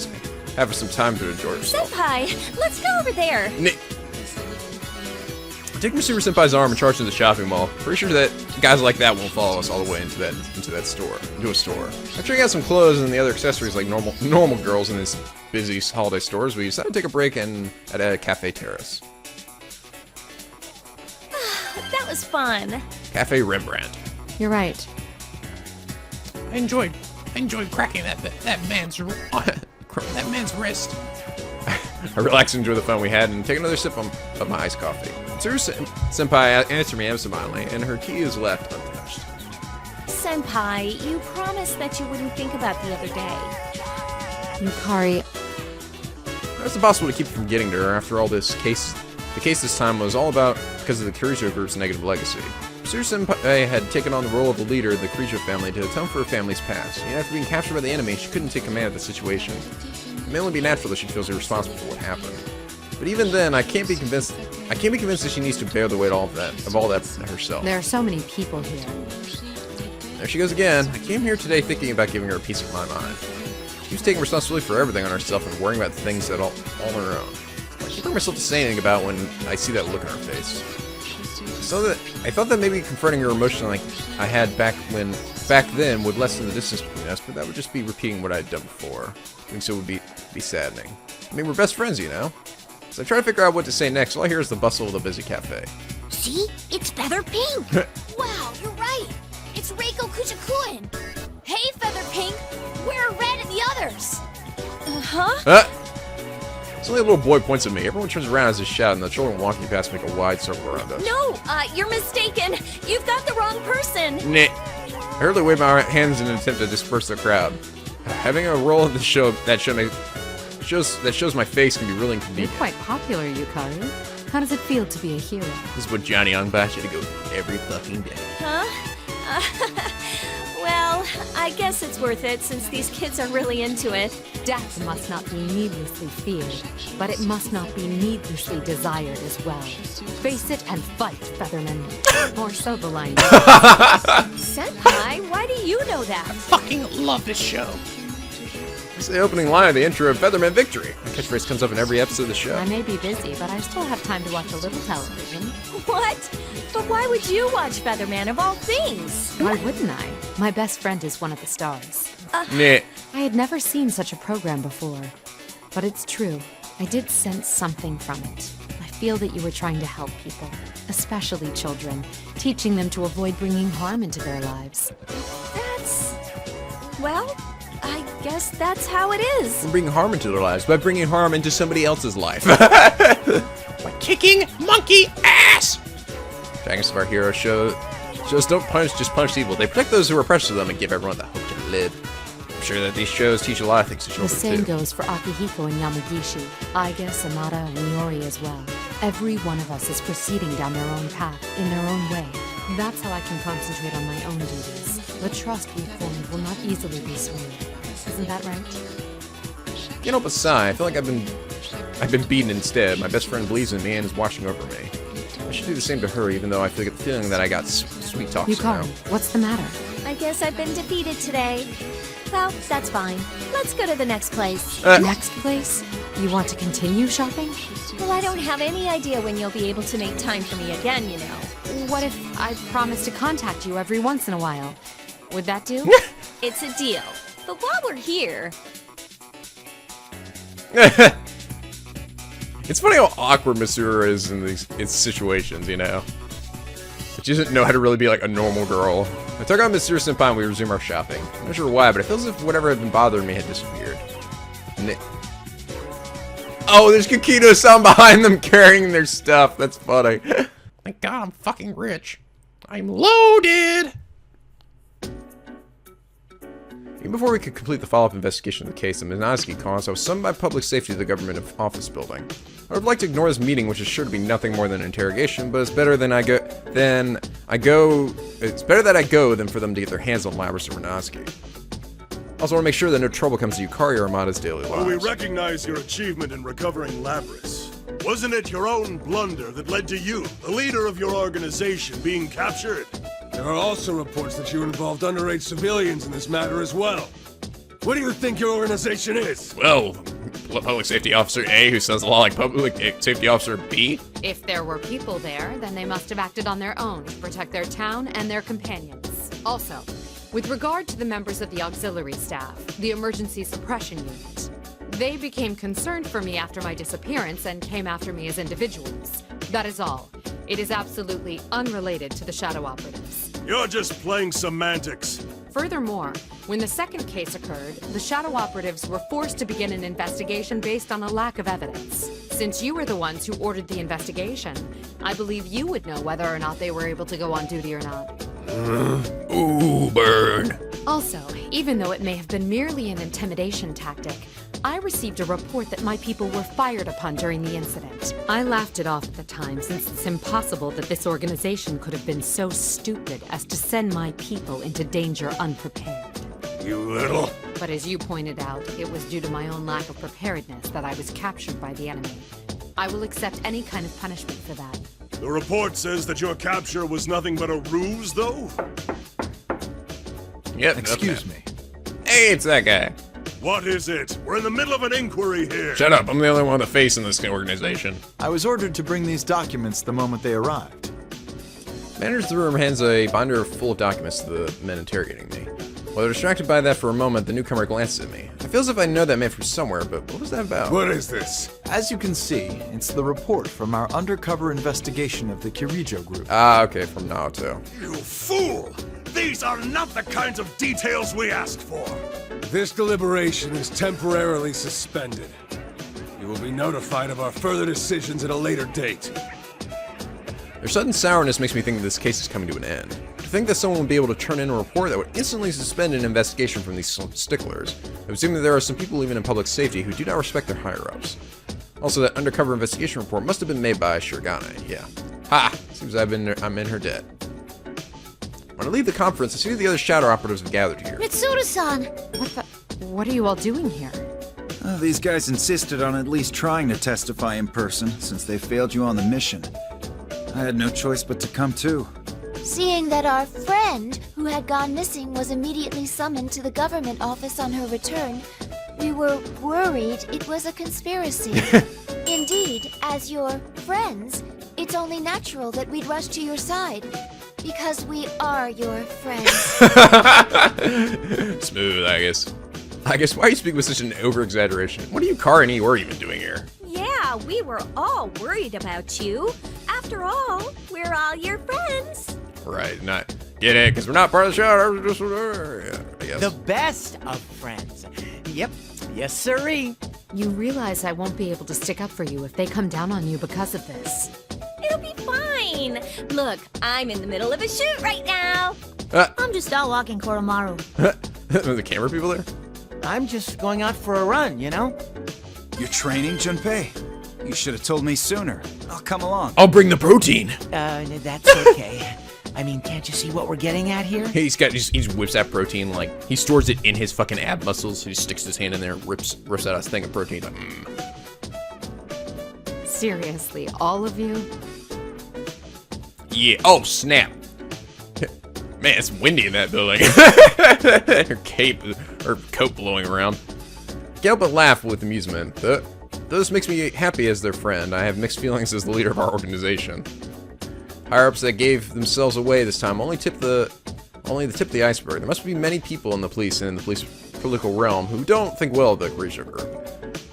have some time to enjoy herself. Senpai, let's go over there. I take Mitsuru Senpai's arm and charge to the shopping mall. Pretty sure that guys like that won't follow us all the way into a store. After checking out some clothes and the other accessories like normal girls in this busy holiday stores, we decided to take a break at a cafe terrace. That was fun. Cafe Rembrandt. You're right. I enjoyed cracking that man's wrist. I relaxed and enjoyed the fun we had and take another sip of my iced coffee. Mitsuru Senpai answered me absentmindly, and her key is left untouched. Senpai, you promised that you wouldn't think about the other day. Yukari, It's impossible to keep from getting to her after all this case. The case this time was all about because of the Kirijo group's negative legacy. Mitsuru Senpai had taken on the role of the leader of the Kirijo family to atone for her family's past, and after being captured by the enemy, she couldn't take command of the situation. It may only be natural that she feels irresponsible for what happened. But even then, I can't be convinced that she needs to bear the weight of all that herself. there are so many people here. There she goes again. I came here today thinking about giving her a piece of my mind. She was taking responsibility for everything on herself and worrying about things that all on her own. I can't bring myself to say anything about when I see that look on her face. So I thought that maybe confronting her emotion like I had back then would lessen the distance between us, but that would just be repeating what I had done before. Doing so would be saddening. I mean, we're best friends, you know? So I try to figure out what to say next. All I hear is the bustle of the busy cafe. See? It's Feather Pink! Wow, you're right! It's Reiko Kujakuen! Hey, Feather Pink! Where are Red and the others? Suddenly a little boy points at me. Everyone turns around as he shouts, and the children walking past make a wide circle around us. No, you're mistaken! You've got the wrong person! Nah. I hurriedly wave my hands in an attempt to disperse the crowd. Having a role in the show that shows my face can be really You're inconvenient. quite popular, Yukari. How does it feel to be a hero? This is what Johnny Young bats you to go every fucking day. Huh? Well, I guess it's worth it since these kids are really into it. Death must not be needlessly feared, but it must not be needlessly desired as well. Face it and fight, Featherman. Or so the line goes. Senpai, why do you know that? Fucking love this show. It's the opening line of the intro of Featherman Victory. The catchphrase comes up in every episode of the show. I may be busy, but I still have time to watch a little television. What? But why would you watch Featherman of all things? Why wouldn't I? My best friend is one of the stars. Nah. I had never seen such a program before. But it's true. I did sense something from it. I feel that you were trying to help people, especially children, teaching them to avoid bringing harm into their lives. Well, I guess that's how it is. We're bringing harm into their lives by bringing harm into somebody else's life. By kicking monkey ass! Dragons of our hero shows don't just punish evil. They protect those who are precious to them and give everyone the hope to live. I'm sure that these shows teach a lot of things to The children same too. goes for Akihiko and Yamagishi, Aiga, Samada, and Miori as well. Every one of us is proceeding down their own path, in their own way. That's how I can concentrate on my own duties. The trust we've formed will not easily be swayed. Isn't that right? Can't help but sigh. I feel like I've been beaten instead. My best friend believes in me and is watching over me. I should do the same to her, even though I get the feeling that I got sweet talks now. Yukari, what's the matter? I guess I've been defeated today. Well, that's fine. Let's go to the next place. Next place? You want to continue shopping? Well, I don't have any idea when you'll be able to make time for me again, you know. What if I promise to contact you every once in a while? Would that do? It's a deal. But while we're here... It's funny how awkward Mitsuru is in these situations, you know? She doesn't know how to really be like a normal girl. I took on Mitsuru Senpai and we resume our shopping. I'm not sure why, but it feels as if whatever had been bothering me had disappeared. Oh, there's Kakito-san behind them carrying their stuff. That's funny. Thank God I'm fucking rich. I'm loaded! Even before we could complete the follow-up investigation of the case, the Minazuki cause, I was summoned by public safety to the government office building. I would like to ignore this meeting, which is sure to be nothing more than an interrogation, but it's better that I go than for them to get their hands on Labrys or Minazuki. I also want to make sure that no trouble comes to Yukari or Amada's daily Well, we lives. recognize your achievement in recovering Labrys. Wasn't it your own blunder that led to you, the leader of your organization, being captured? There are also reports that you involved underage civilians in this matter as well. What do you think your organization is? Well, Public Safety Officer A, who sounds a lot like Public Safety Officer B. If there were people there, then they must have acted on their own to protect their town and their companions. Also, with regard to the members of the auxiliary staff, the emergency suppression unit, they became concerned for me after my disappearance and came after me as individuals. That is all. It is absolutely unrelated to the Shadow Operatives. You're just playing semantics. Furthermore, when the second case occurred, the Shadow Operatives were forced to begin an investigation based on a lack of evidence. Since you were the ones who ordered the investigation, I believe you would know whether or not they were able to go on duty or not. Ooh, burn. Also, even though it may have been merely an intimidation tactic, I received a report that my people were fired upon during the incident. I laughed it off at the time, since it's impossible that this organization could have been so stupid as to send my people into danger unprepared. You little... But as you pointed out, it was due to my own lack of preparedness that I was captured by the enemy. I will accept any kind of punishment for that. The report says that your capture was nothing but a ruse, though? Yep. Excuse me. Hey, it's that guy. What is it? We're in the middle of an inquiry here. Shut up, I'm the only one with a face in this organization. I was ordered to bring these documents the moment they arrived. Manager of the room hands a binder full of documents to the men interrogating me. While distracted by that for a moment, the newcomer glances at me. I feel as if I know that man from somewhere, but what was that about? What is this? As you can see, it's the report from our undercover investigation of the Kirijo group. Ah, okay, from Naruto. You fool! These are not the kinds of details we asked for. This deliberation is temporarily suspended. You will be notified of our further decisions at a later date. Their sudden sourness makes me think this case is coming to an end. To think that someone would be able to turn in a report that would instantly suspend an investigation from these sticklers, I would assume that there are some people even in public safety who do not respect their higher-ups. Also, that undercover investigation report must have been made by Shirogane, yeah. Ha! Seems I'm in her debt. When I leave the conference, I see the other Shadow Operatives have gathered here. Mitsuru-san! What are you all doing here? These guys insisted on at least trying to testify in person, since they failed you on the mission. I had no choice but to come too. Seeing that our friend, who had gone missing, was immediately summoned to the government office on her return, we were worried it was a conspiracy. Indeed, as your friends, it's only natural that we'd rush to your side. Because we are your friends. Smooth, I guess. Why you speak with such an over-exaggeration? What are you, Car and Eeyore even doing here? Yeah, we were all worried about you. After all, we're all your friends. Right, not get it, because we're not part of the show. Yeah, I guess. The best of friends. Yep, yes sirree. You realize I won't be able to stick up for you if they come down on you because of this. It'll be fine. Look, I'm in the middle of a shoot right now. I'm just out walking Koromaru. The camera people there? I'm just going out for a run, you know? You're training, Junpei? You should have told me sooner. I'll come along. I'll bring the protein. That's okay. I mean, can't you see what we're getting at here? He just whips that protein, like, he stores it in his fucking ab muscles. He just sticks his hand in there, rips out a thing of protein. Like, Seriously, all of you? Yeah. Oh, snap. Man, it's windy in that building. Her coat blowing around. Can't help but laugh with amusement. Though this makes me happy as their friend. I have mixed feelings as the leader of our organization. Higher-ups that gave themselves away this time only the tip of the iceberg. There must be many people in the police and in the police political realm who don't think well of the Kirijo group.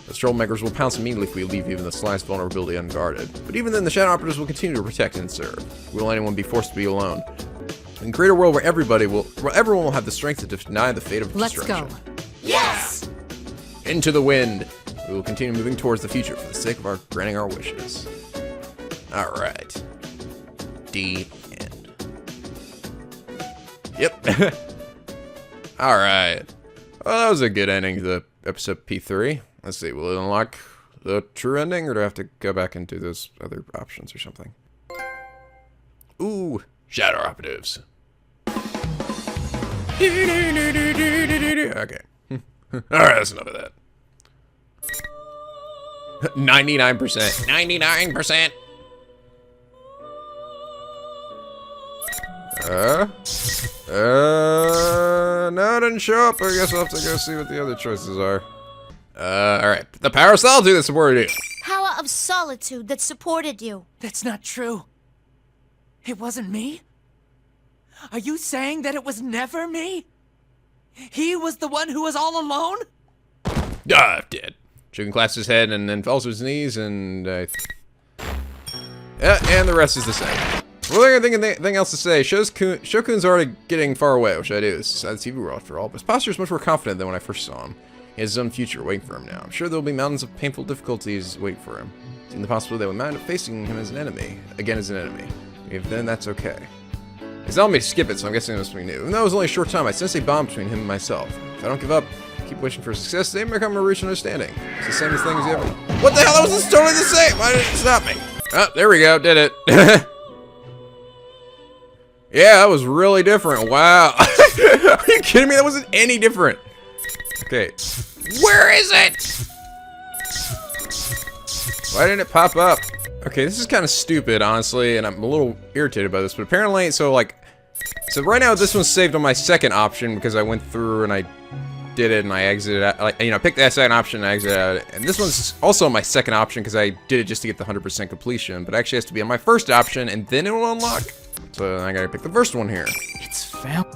The troublemakers will pounce immediately if we leave even the slightest vulnerability unguarded. But even then, the Shadow Operatives will continue to protect and serve. Will anyone be forced to be alone? And create a world where everyone will have the strength to deny the fate of destruction. Let's go. Yes! Into the wind. We will continue moving towards the future for the sake of our granting our wishes. Alright. The end. Yep. Alright. Well, that was a good ending to the episode P3. Let's see, will it unlock the true ending, or do I have to go back and do those other options or something? Ooh, Shadow Operatives. Okay. Alright, that's enough of that. 99%. 99%! No. didn't show up. I guess I'll have to go see what the other choices are. Alright. The power of solitude that supported you. Power of solitude that supported you. That's not true. It wasn't me? Are you saying that it was never me? He was the one who was all alone? Dead. Shogun clasps his head and then falls to his knees and yeah, and the rest is the same. Well, there ain't anything else to say. Shokun's already getting far away, which I do. This is the TV world after all, but his posture is much more confident than when I first saw him. He has his own future waiting for him now. I'm sure there will be mountains of painful difficulties waiting for him. Seeing the possibility that we might end up facing him as an enemy. Again as an enemy. If then, that's okay. He's telling me to skip it, so I'm guessing it must be new. Even though it was only a short time, I sense a bond between him and myself. If I don't give up, keep wishing for success, they may come to reach an understanding. It's the same thing as you ever. What the hell? That was totally the same! Why did it stop me? Oh, there we go. Did it. Yeah, that was really different. Wow. Are you kidding me? That wasn't any different. Okay. Where is it? Why didn't it pop up? Okay, this is kind of stupid, honestly, and I'm a little irritated by this, but apparently, so right now this one's saved on my second option because I went through and I did it and I exited out, like, you know, I picked that second option and I exited out, and this one's also my second option because I did it just to get the 100% completion, but it actually has to be on my first option and then it will unlock. So I gotta pick the first one here. It's found.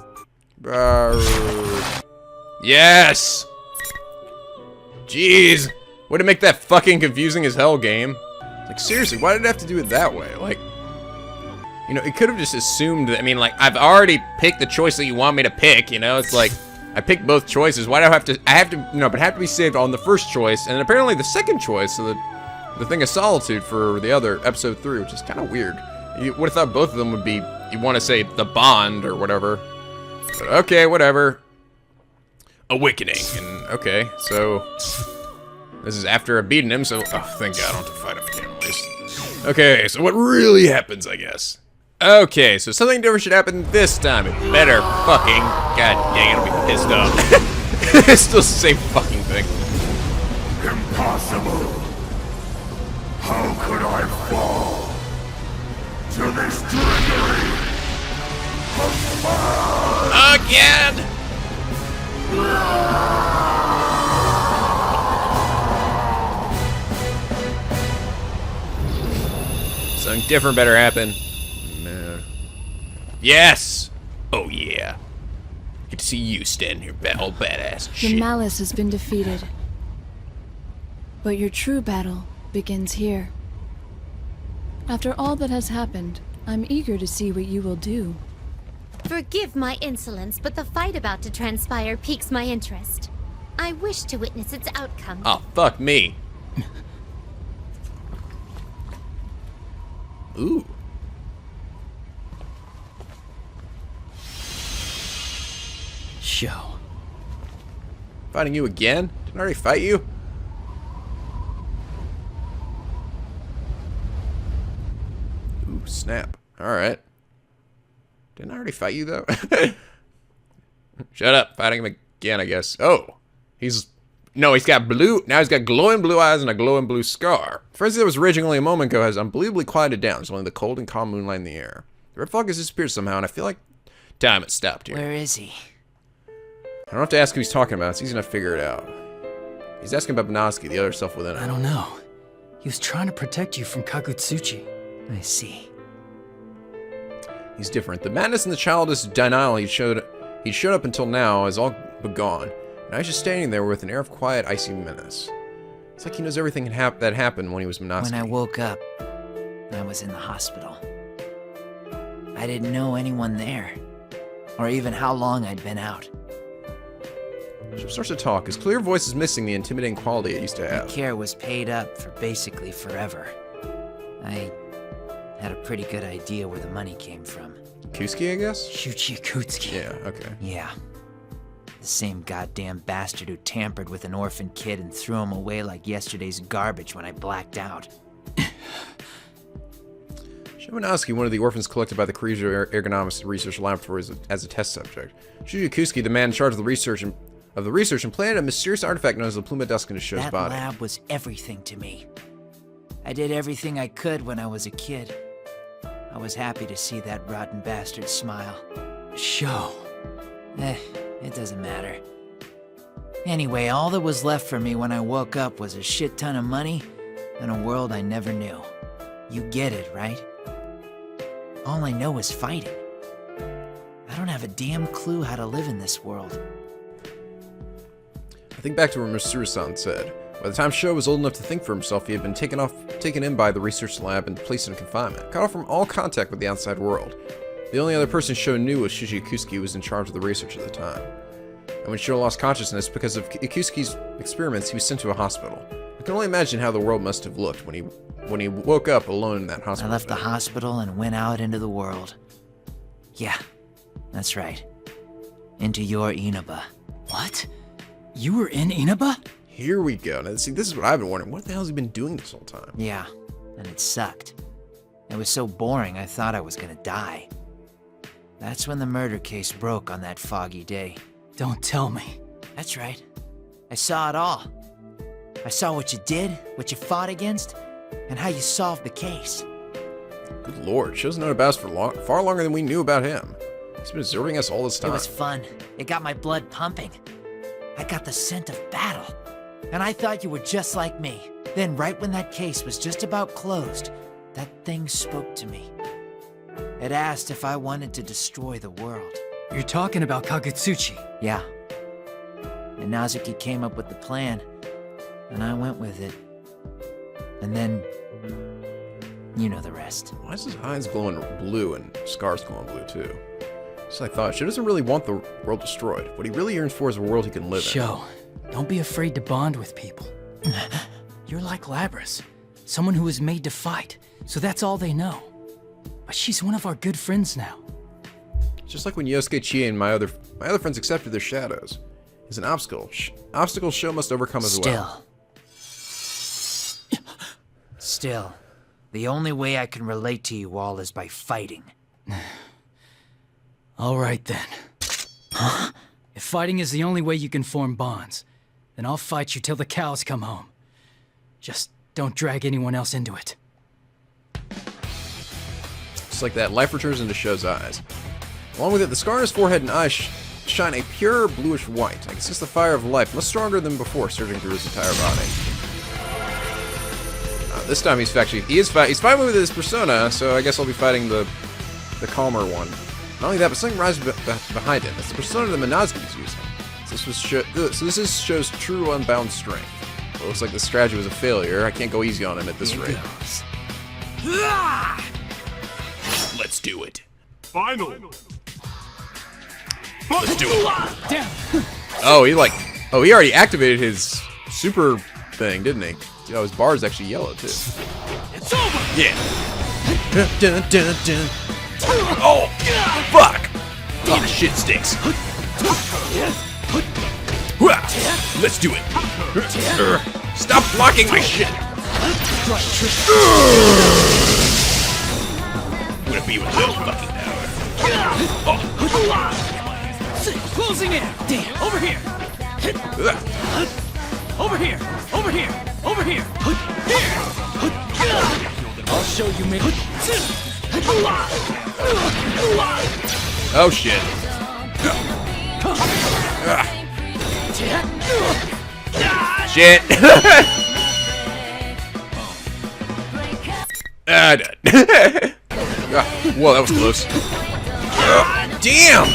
Yes! Jeez! Way to make that fucking confusing as hell game. Like, seriously, why did it have to do it that way? Like, you know, it could have just assumed that, I mean, like, I've already picked the choice that you want me to pick, you know? It's like, I picked both choices. Why do I have to, no, but it have to be saved on the first choice, and apparently the second choice, so the thing of solitude for the other, episode 3, which is kind of weird. You would have thought both of them would be, you want to say, the bond, or whatever. But okay, whatever. Awakening, and okay, so... This is after I've beaten him, so... Oh, thank God, I don't have to fight him again, at least. Okay, so what really happens, I guess? Okay, so something different should happen this time. It better fucking... God dang it, I'll be pissed off. It's still the same fucking thing. Impossible. How could I fall to this trickery of fire? Again! Something different better happen. No. Yes! Oh yeah. Good to see you standing here, all badass The shit. malice has been defeated. But your true battle begins here. After all that has happened, I'm eager to see what you will do. Forgive my insolence, but the fight about to transpire piques my interest. I wish to witness its outcome. Oh, fuck me. Ooh. Show. Fighting you again? Didn't I already fight you? Ooh, snap. Alright. Didn't I already fight you, though? Shut up. Fighting him again, I guess. Oh. No, he's got blue... Now he's got glowing blue eyes and a glowing blue scar. The frenzy that was raging only a moment ago has unbelievably quieted down. There's only the cold and calm moonlight in the air. The red fog has disappeared somehow, and I feel like time has stopped here. Where is he? I don't have to ask who he's talking about. It's easy enough to figure it out. He's asking about Banosuke, the other self within him. I don't know. He was trying to protect you from Kagutsuchi. I see. He's different. The madness and the childish denial he'd showed up until now is all but gone. Now he's just standing there with an air of quiet, icy menace. It's like he knows everything that happened when he was Banosuke. When I woke up, I was in the hospital. I didn't know anyone there, or even how long I'd been out. Ship starts to talk. His clear voice is missing the intimidating quality it used to have. My care was paid up for basically forever. I had a pretty good idea where the money came from. Kusuke, I guess? Shuichi Akutsuki. Yeah, okay. Yeah. The same goddamn bastard who tampered with an orphan kid and threw him away like yesterday's garbage when I blacked out. Banosuke, one of the orphans collected by the Kirijo Ergonomics Research Laboratory as a test subject. Shuichi Akutsuki, the man in charge of the research and planted a mysterious artifact known as the Pluma Dusk into Sho's body. That lab was everything to me. I did everything I could when I was a kid. I was happy to see that rotten bastard smile. Sho. It doesn't matter. Anyway, all that was left for me when I woke up was a shit ton of money and a world I never knew. You get it, right? All I know is fighting. I don't have a damn clue how to live in this world. I think back to what Mitsuru-san said. By the time Sho was old enough to think for himself, he had been taken in by the research lab and placed in confinement, cut off from all contact with the outside world. The only other person Sho knew was Shiji Ikusuke, who was in charge of the research at the time. And when Sho lost consciousness because of Ikusuke's experiments, he was sent to a hospital. I can only imagine how the world must have looked when he woke up alone in that hospital. I left the hospital and went out into the world. Yeah, that's right. Into your Inaba. What? You were in Inaba? Here we go. Now, see, this is what I've been wondering. What the hell has he been doing this whole time? Yeah, and it sucked. It was so boring, I thought I was gonna die. That's when the murder case broke on that foggy day. Don't tell me. That's right. I saw it all. I saw what you did, what you fought against, and how you solved the case. Good lord, Sho's known about us for far longer than we knew about him. He's been observing us all this time. It was fun. It got my blood pumping. I got the scent of battle. And I thought you were just like me. Then, right when that case was just about closed, that thing spoke to me. It asked if I wanted to destroy the world. You're talking about Kagutsuchi? Yeah. And Nazuki came up with the plan, and I went with it. And then, you know the rest. Why is his eyes glowing blue and Scar's glowing blue too? So I thought, Sho doesn't really want the world destroyed. What he really yearns for is a world he can live in. Sho, don't be afraid to bond with people. You're like Labrys, someone who was made to fight, so that's all they know. But she's one of our good friends now. Just like when Yosuke, Chie, and my other friends accepted their shadows. It's an obstacle. Obstacle Sho must overcome as well. Still, the only way I can relate to you all is by fighting. All right then. If fighting is the only way you can form bonds, then I'll fight you till the cows come home. Just don't drag anyone else into it. Just like that, life returns into Sho's eyes. Along with it, the scar on his forehead and eyes shine a pure bluish white. I guess it's the fire of life, much stronger than before, surging through his entire body. This time he's fighting with his persona, so I guess I'll be fighting the calmer one. Not only that, but something rises behind him. It's the persona that Minazuki's using. So this is Sho's true unbound strength. Well, it looks like the strategy was a failure. I can't go easy on him at this rate. Let's do it. Finally. Let's do it. Damn. Oh, he already activated his super thing, didn't he? You know, his bar is actually yellow too. It's over. Yeah. Dun, dun, dun. Oh, fuck! Oh, shit stinks. Let's do it. Stop blocking my shit. I'm gonna be with little fucking power. Closing in. Damn. Over here. Over here. Over here. Over here. Here. I'll show you, man. Oh shit. Shit. Done. Whoa, that was close. Damn!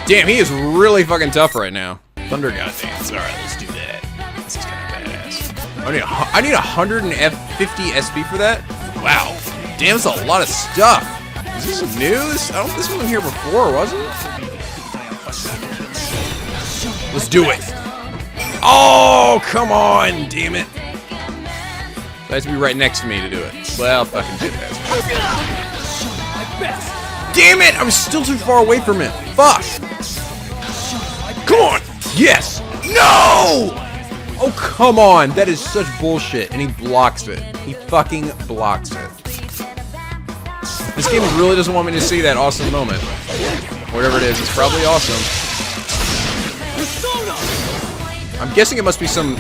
Damn, he is really fucking tough right now. Thunder God dance. Alright, let's do that. This is kind of badass. I need 150 SP for that? Wow. Damn, that's a lot of stuff. Is this new? This wasn't here before, was it? Let's do it. Oh, come on, damn it. It has to be right next to me to do it. Well, fucking do that. Damn it! I'm still too far away from it. Fuck! Come on! Yes! No! Oh, come on! That is such bullshit. And he blocks it. He fucking blocks it. This game really doesn't want me to see that awesome moment. Whatever it is, it's probably awesome. I'm guessing it must be something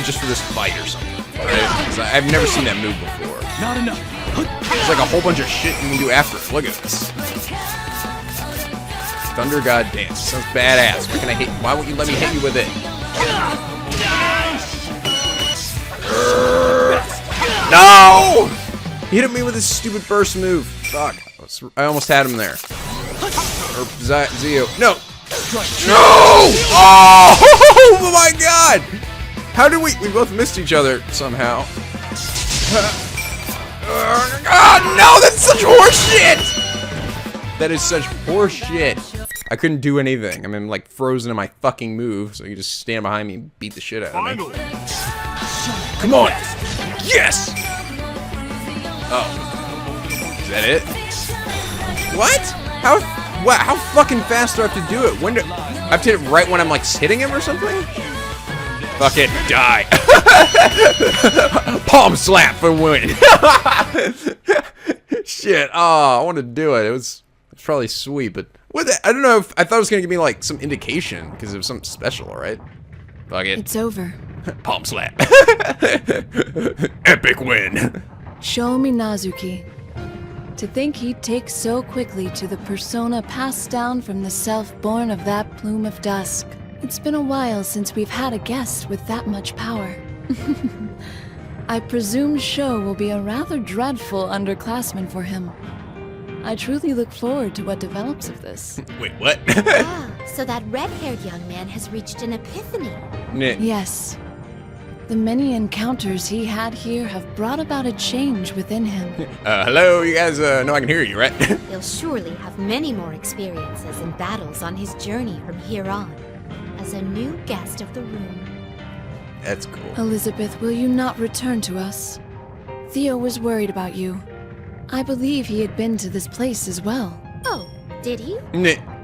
just for this fight or something, right? 'Cause I've never seen that move before. Not enough. It's like a whole bunch of shit you can do after it. Look at this. Thunder God Dance. Sounds badass. Why won't you let me hit you with it? No! He hit me with his stupid burst move. Fuck. I almost had him there. Or Zio. No! No! Oh my god! How did we both missed each other somehow. Oh no, that's such horseshit! That is such horseshit. I couldn't do anything. I'm like frozen in my fucking move, so you just stand behind me and beat the shit out of me. Come on! Yes! Oh. Is that it? What? How fucking fast do I have to do it? When do I have to hit it right when I'm like hitting him or something? Fuck it, die. Palm slap for win. Shit. Oh, I wanted to do it. It was probably sweet, but I don't know if I thought it was gonna give me like some indication because it was something special, right? Fuck it. It's over. Palm slap. Epic win. Show me Nazuki. To think he'd take so quickly to the persona passed down from the self born of that plume of dusk. It's been a while since we've had a guest with that much power. I presume Sho will be a rather dreadful underclassman for him. I truly look forward to what develops of this. Wait, what? So that red-haired young man has reached an epiphany. Yes. The many encounters he had here have brought about a change within him. Hello, you guys know I can hear you, right? He'll surely have many more experiences and battles on his journey from here on, as a new guest of the room. That's cool. Elizabeth, will you not return to us? Theo was worried about you. I believe he had been to this place as well. Oh, did he?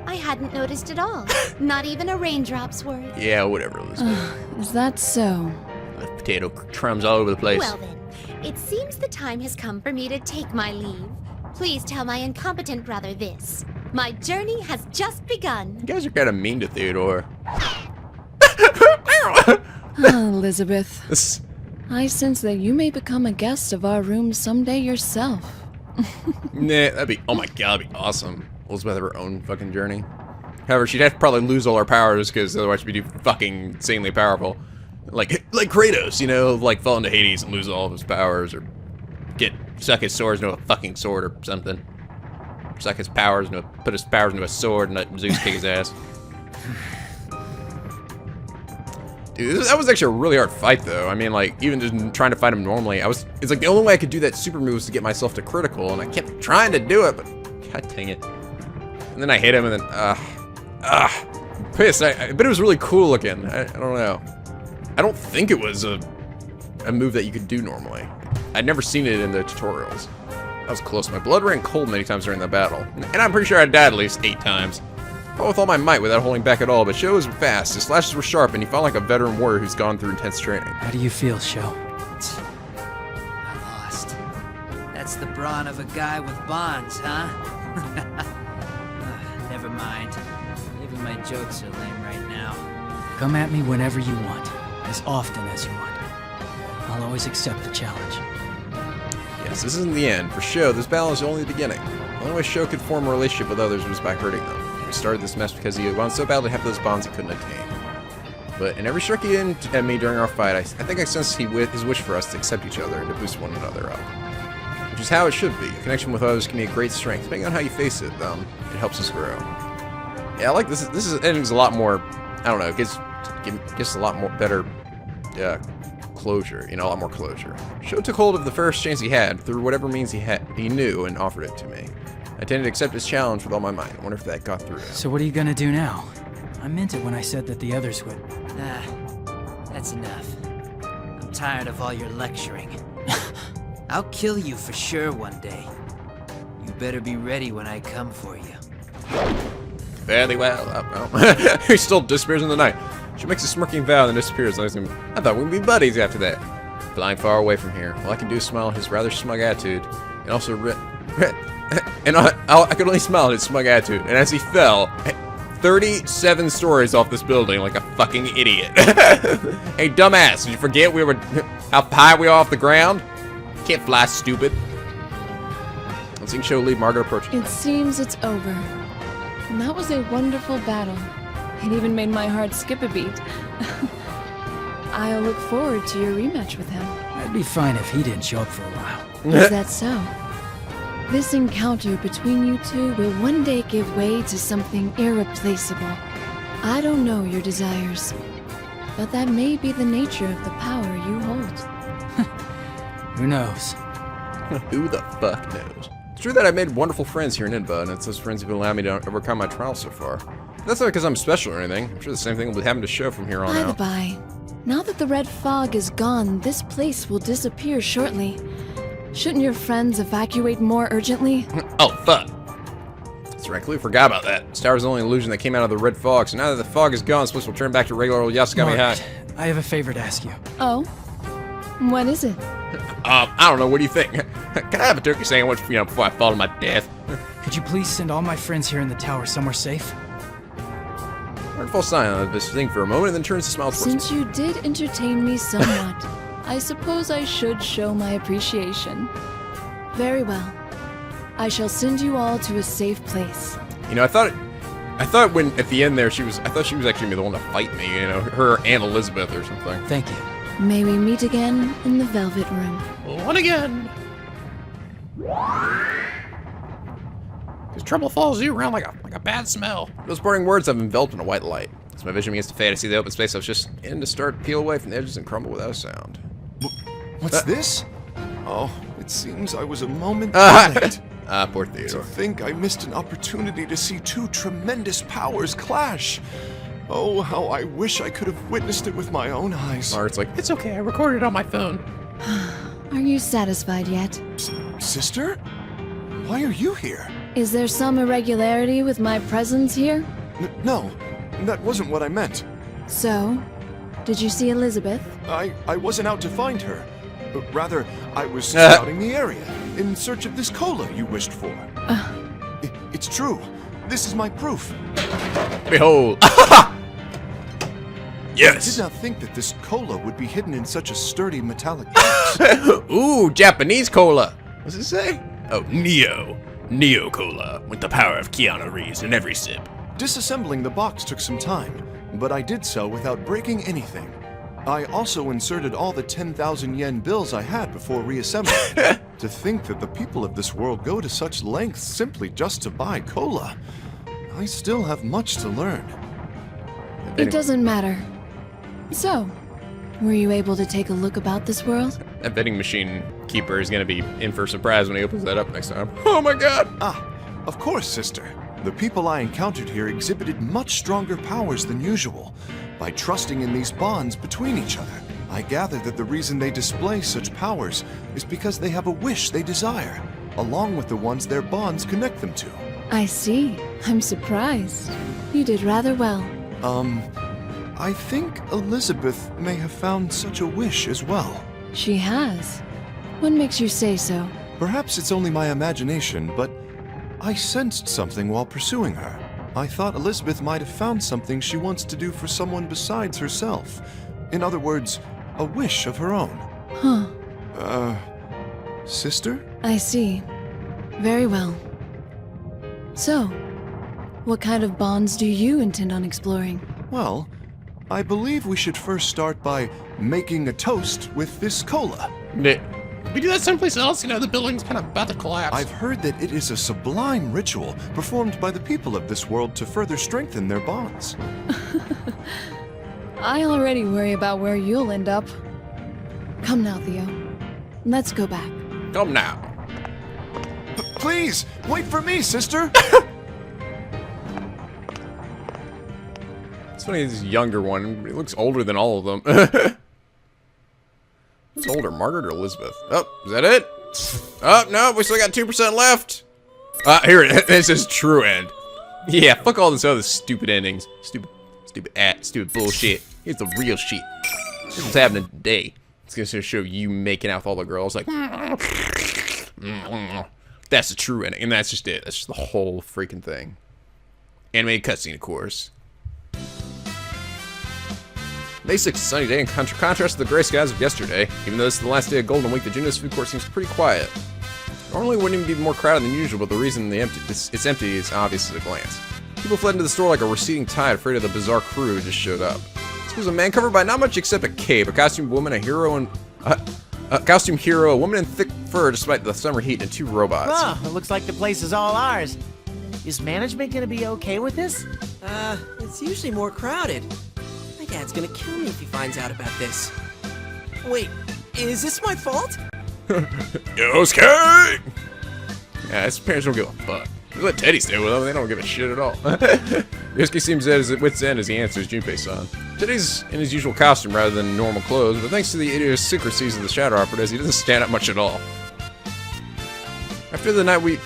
I hadn't noticed at all. Not even a raindrop's worth. Yeah, whatever, Elizabeth. Is that so? Potato crumbs all over the place. Well then, it seems the time has come for me to take my leave. Please tell my incompetent brother this. My journey has just begun. You guys are kind of mean to Theodore. Elizabeth. I sense that you may become a guest of our room someday yourself. Nah, that'd be, oh my god, that'd be awesome. Elizabeth have her own fucking journey. However, she'd have to probably lose all her powers, because otherwise she'd be fucking insanely powerful. Like Kratos, you know, like fall into Hades and lose all of his powers, or suck his swords into a fucking sword or something. Suck his powers into put his powers into a sword and let Zeus kick his ass. Dude, that was actually a really hard fight, though. I mean, like, even just trying to fight him normally, it's like the only way I could do that super move was to get myself to critical, and I kept trying to do it, but god dang it. And then I hit him, and then, I'm pissed. But it was really cool looking. I don't know. I don't think it was a move that you could do normally. I'd never seen it in the tutorials. That was close. My blood ran cold many times during the battle, and I'm pretty sure I died at least 8 times. Fought with all my might without holding back at all, but Sho was fast, his slashes were sharp, and he fought like a veteran warrior who's gone through intense training. How do you feel, Sho? I lost. That's the brawn of a guy with bonds, huh? Never mind. Even my jokes are lame right now. Come at me whenever you want, as often as you want. I'll always accept the challenge. Yes, this isn't the end. For Sho, this battle is only the beginning. The only way Sho could form a relationship with others was by hurting them. He started this mess because he wanted so badly to have those bonds he couldn't attain. But in every stroke he did at me during our fight, I think I sensed his wish for us to accept each other and to boost one another up. Which is how it should be. A connection with others can be a great strength. Depending on how you face it, it helps us grow. Yeah, I like this. This ending's a lot more, I don't know, it gives a lot more better closure, you know, a lot more closure. Sho took hold of the first chance he had through whatever means he knew and offered it to me. I tended to accept his challenge with all my might. I wonder if that got through. So what are you gonna do now? I meant it when I said that the others would. That's enough. I'm tired of all your lecturing. I'll kill you for sure one day. You better be ready when I come for you. Fairly well. He still disappears in the night. She makes a smirking vow and then disappears. I thought we'd be buddies after that. Flying far away from here, all I can do is smile at his rather smug attitude, and also I could only smile at his smug attitude. And as he fell, 37 stories off this building like a fucking idiot. Hey, dumbass! Did you forget how high we are off the ground? Can't fly, stupid. Let's see Sho leave. Margaret approaching. It seems it's over. That was a wonderful battle. It even made my heart skip a beat. I'll look forward to your rematch with him. I'd be fine if he didn't show up for a while. Is that so? This encounter between you two will one day give way to something irreplaceable. I don't know your desires, but that may be the nature of the power you hold. Who knows? Who the fuck knows? It's true that I've made wonderful friends here in Ninba, and it's those friends who've allowed me to overcome my trials so far. That's not because I'm special or anything. I'm sure the same thing will happen to Sho from here on By the out. by, now that the red fog is gone, this place will disappear shortly. Shouldn't your friends evacuate more urgently? Oh, fuck. That's right, I completely forgot about that. This tower's the only illusion that came out of the red fog, so now that the fog is gone, this place will turn back to regular old Yasukami High. I have a favor to ask you. Oh? What is it? I don't know, what do you think? Can I have a turkey sandwich, before I fall to my death? Could you please send all my friends here in the tower somewhere safe? Mark falls silent on this thing for a moment and then turns to smile towards me. Since you did entertain me somewhat, I suppose I should show my appreciation. Very well. I shall send you all to a safe place. I thought when at the end there I thought she was actually the one to fight me, her and Elizabeth or something. Thank you. May we meet again in the Velvet Room. One again. This trouble follows you around like a bad smell. Those parting words have enveloped in a white light. As my vision begins to fade, I see the open space I was just in to start to peel away from the edges and crumble without a sound. What's this? Oh, it seems I was a moment too late. Poor Theodore. To think I missed an opportunity to see two tremendous powers clash. Oh, how I wish I could have witnessed it with my own eyes. Margaret's like, it's okay, I recorded it on my phone. Are you satisfied yet? Sister? Why are you here? Is there some irregularity with my presence here? No, that wasn't what I meant. So, did you see Elizabeth? I wasn't out to find her. Rather, I was scouting the area in search of this cola you wished for. It's true. This is my proof. Behold. Yes. I did not think that this cola would be hidden in such a sturdy metallic box. Ooh, Japanese cola. What's it say? Oh, Neo Cola, with the power of Keanu Reeves in every sip. Disassembling the box took some time, but I did so without breaking anything. I also inserted all the 10,000 yen bills I had before reassembling. To think that the people of this world go to such lengths simply just to buy cola. I still have much to learn. It doesn't matter. So, were you able to take a look about this world? That vending machine keeper is going to be in for a surprise when he opens that up next time. Oh my god! Of course, sister. The people I encountered here exhibited much stronger powers than usual. By trusting in these bonds between each other, I gather that the reason they display such powers is because they have a wish they desire, along with the ones their bonds connect them to. I see. I'm surprised. You did rather well. I think Elizabeth may have found such a wish as well. She has. What makes you say so? Perhaps it's only my imagination, but I sensed something while pursuing her. I thought Elizabeth might have found something she wants to do for someone besides herself. In other words, a wish of her own. Huh. Sister? I see. Very well. So, what kind of bonds do you intend on exploring? Well, I believe we should first start by making a toast with this cola. We do that someplace else, the building's kind of about to collapse. I've heard that it is a sublime ritual performed by the people of this world to further strengthen their bonds. I already worry about where you'll end up. Come now, Theo. Let's go back. Come now. Please, wait for me, sister! It's funny, this younger one, he looks older than all of them. Who's older, Margaret or Elizabeth? Oh, is that it? Oh, no, we still got 2% left. Here it is. This is true end. Yeah, fuck all this other stupid endings. Stupid bullshit. Here's the real shit. This is what's happening today. It's gonna show you making out with all the girls like... That's the true ending, and that's just it. That's just the whole freaking thing. Animated cutscene, of course. Day 6 is a sunny day in contrast to the gray skies of yesterday. Even though this is the last day of Golden Week, the Junos food court seems pretty quiet. Normally it wouldn't even be more crowded than usual, but the reason it's empty is obvious at a glance. People fled into the store like a receding tide, afraid of the bizarre crew who just showed up. This was a man covered by not much except a cape, a costumed woman, a hero, and a costume hero, a woman in thick fur despite the summer heat, and 2 robots. Oh, it looks like the place is all ours. Is management gonna be okay with this? It's usually more crowded. My dad's gonna kill me if he finds out about this. Wait, is this my fault? Yosuke! Yeah, his parents don't give a fuck. They let Teddy stay with them, they don't give a shit at all. Yosuke seems at his wit's end as he answers Junpei-san. Teddy's in his usual costume rather than normal clothes, but thanks to the idiosyncrasies of the Shadow Operatives, he doesn't stand out much at all. After the night we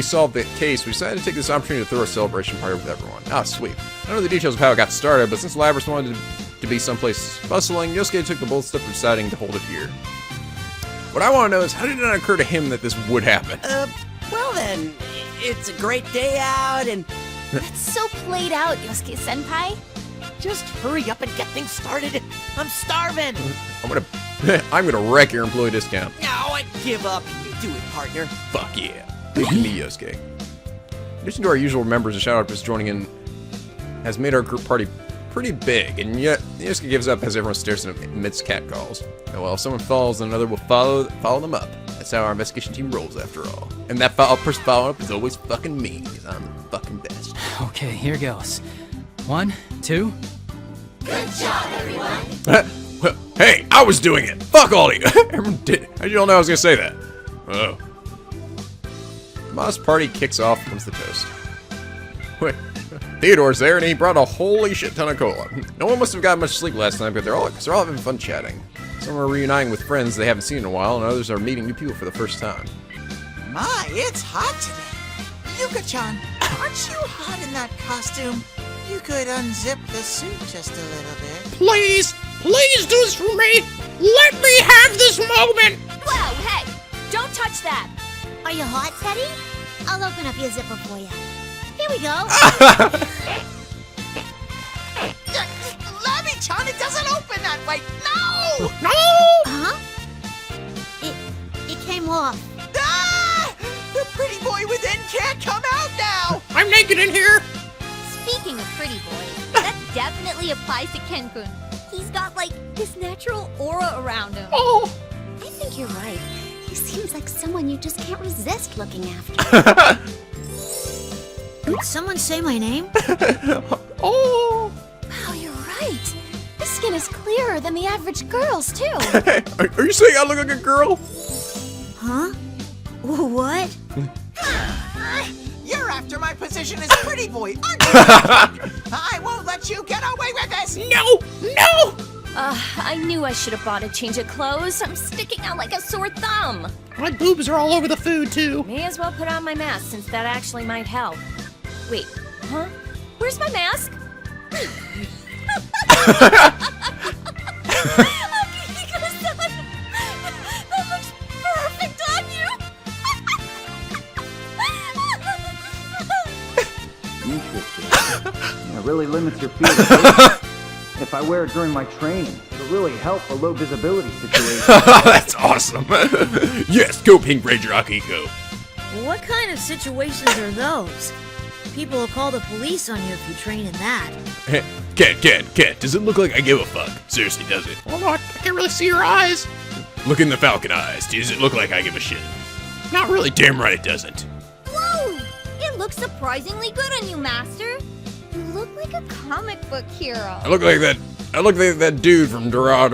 solved the case, we decided to take this opportunity to throw a celebration party with everyone. Ah, sweet. I don't know the details of how it got started, but since Labrys wanted to be someplace bustling, Yosuke took the bold step of deciding to hold it here. What I want to know is, how did it not occur to him that this would happen? Well then, it's a great day out and... That's so played out, Yosuke-senpai. Just hurry up and get things started. I'm starving. I'm gonna wreck your employee discount. No, I give up. You do it, partner. Fuck yeah. Leave it to me, Yosuke. In addition to our usual members of Shadow Operatives joining in, has made our group party pretty big, and yet Yosuke gives up as everyone stares at him amidst catcalls. And well, if someone falls, then another will follow them up. That's how our investigation team rolls, after all. And that person following up is always fucking me, because I'm the fucking best. Okay, here goes. 1, 2. Good job, everyone. Hey, I was doing it! Fuck all of you! Everyone did. How did you all know I was gonna say that? Oh. The modest party kicks off once the toast. Wait, Theodore's there and he brought a holy shit ton of cola. No one must have gotten much sleep last night, but they're all having fun chatting. Some are reuniting with friends they haven't seen in a while, and others are meeting new people for the first time. My, it's hot today. Yuka-chan, aren't you hot in that costume? You could unzip the suit just a little bit. Please do this for me. Let me have this moment. Whoa, hey, don't touch that. Are you hot, Teddy? I'll open up your zipper for you. Here we go. Labby-chan, it doesn't open that way. No! No! Huh? It came off. Ah! The pretty boy within can't come out now! I'm naked in here. Speaking of pretty boys, that definitely applies to Ken-kun. He's got, like, this natural aura around him. Oh! I think you're right. He seems like someone you just can't resist looking after. Did someone say my name? Oh! Wow, you're right. This skin is clearer than the average girl's, too. Are you saying I look like a girl? Huh? What? You're after my position as pretty boy, aren't you? I won't let you get away with this! No! No! I knew I should have bought a change of clothes. I'm sticking out like a sore thumb. My boobs are all over the food, too. May as well put on my mask since that actually might help. Wait, huh? Where's my mask? That looks perfect on you! It really limits your field of vision. If I wear it during my training, it'll really help a low visibility situation. That's awesome. Yes, go Pink Ranger Akiko. What kind of situations are those? People will call the police on you if you train in that. Cat, does it look like I give a fuck? Seriously, does it? Oh, no, I can't really see your eyes. Look in the falcon eyes. Does it look like I give a shit? Not really. Damn right it doesn't. Whoa! It looks surprisingly good on you, Master. You look like a comic book hero. I look like that dude from Dra,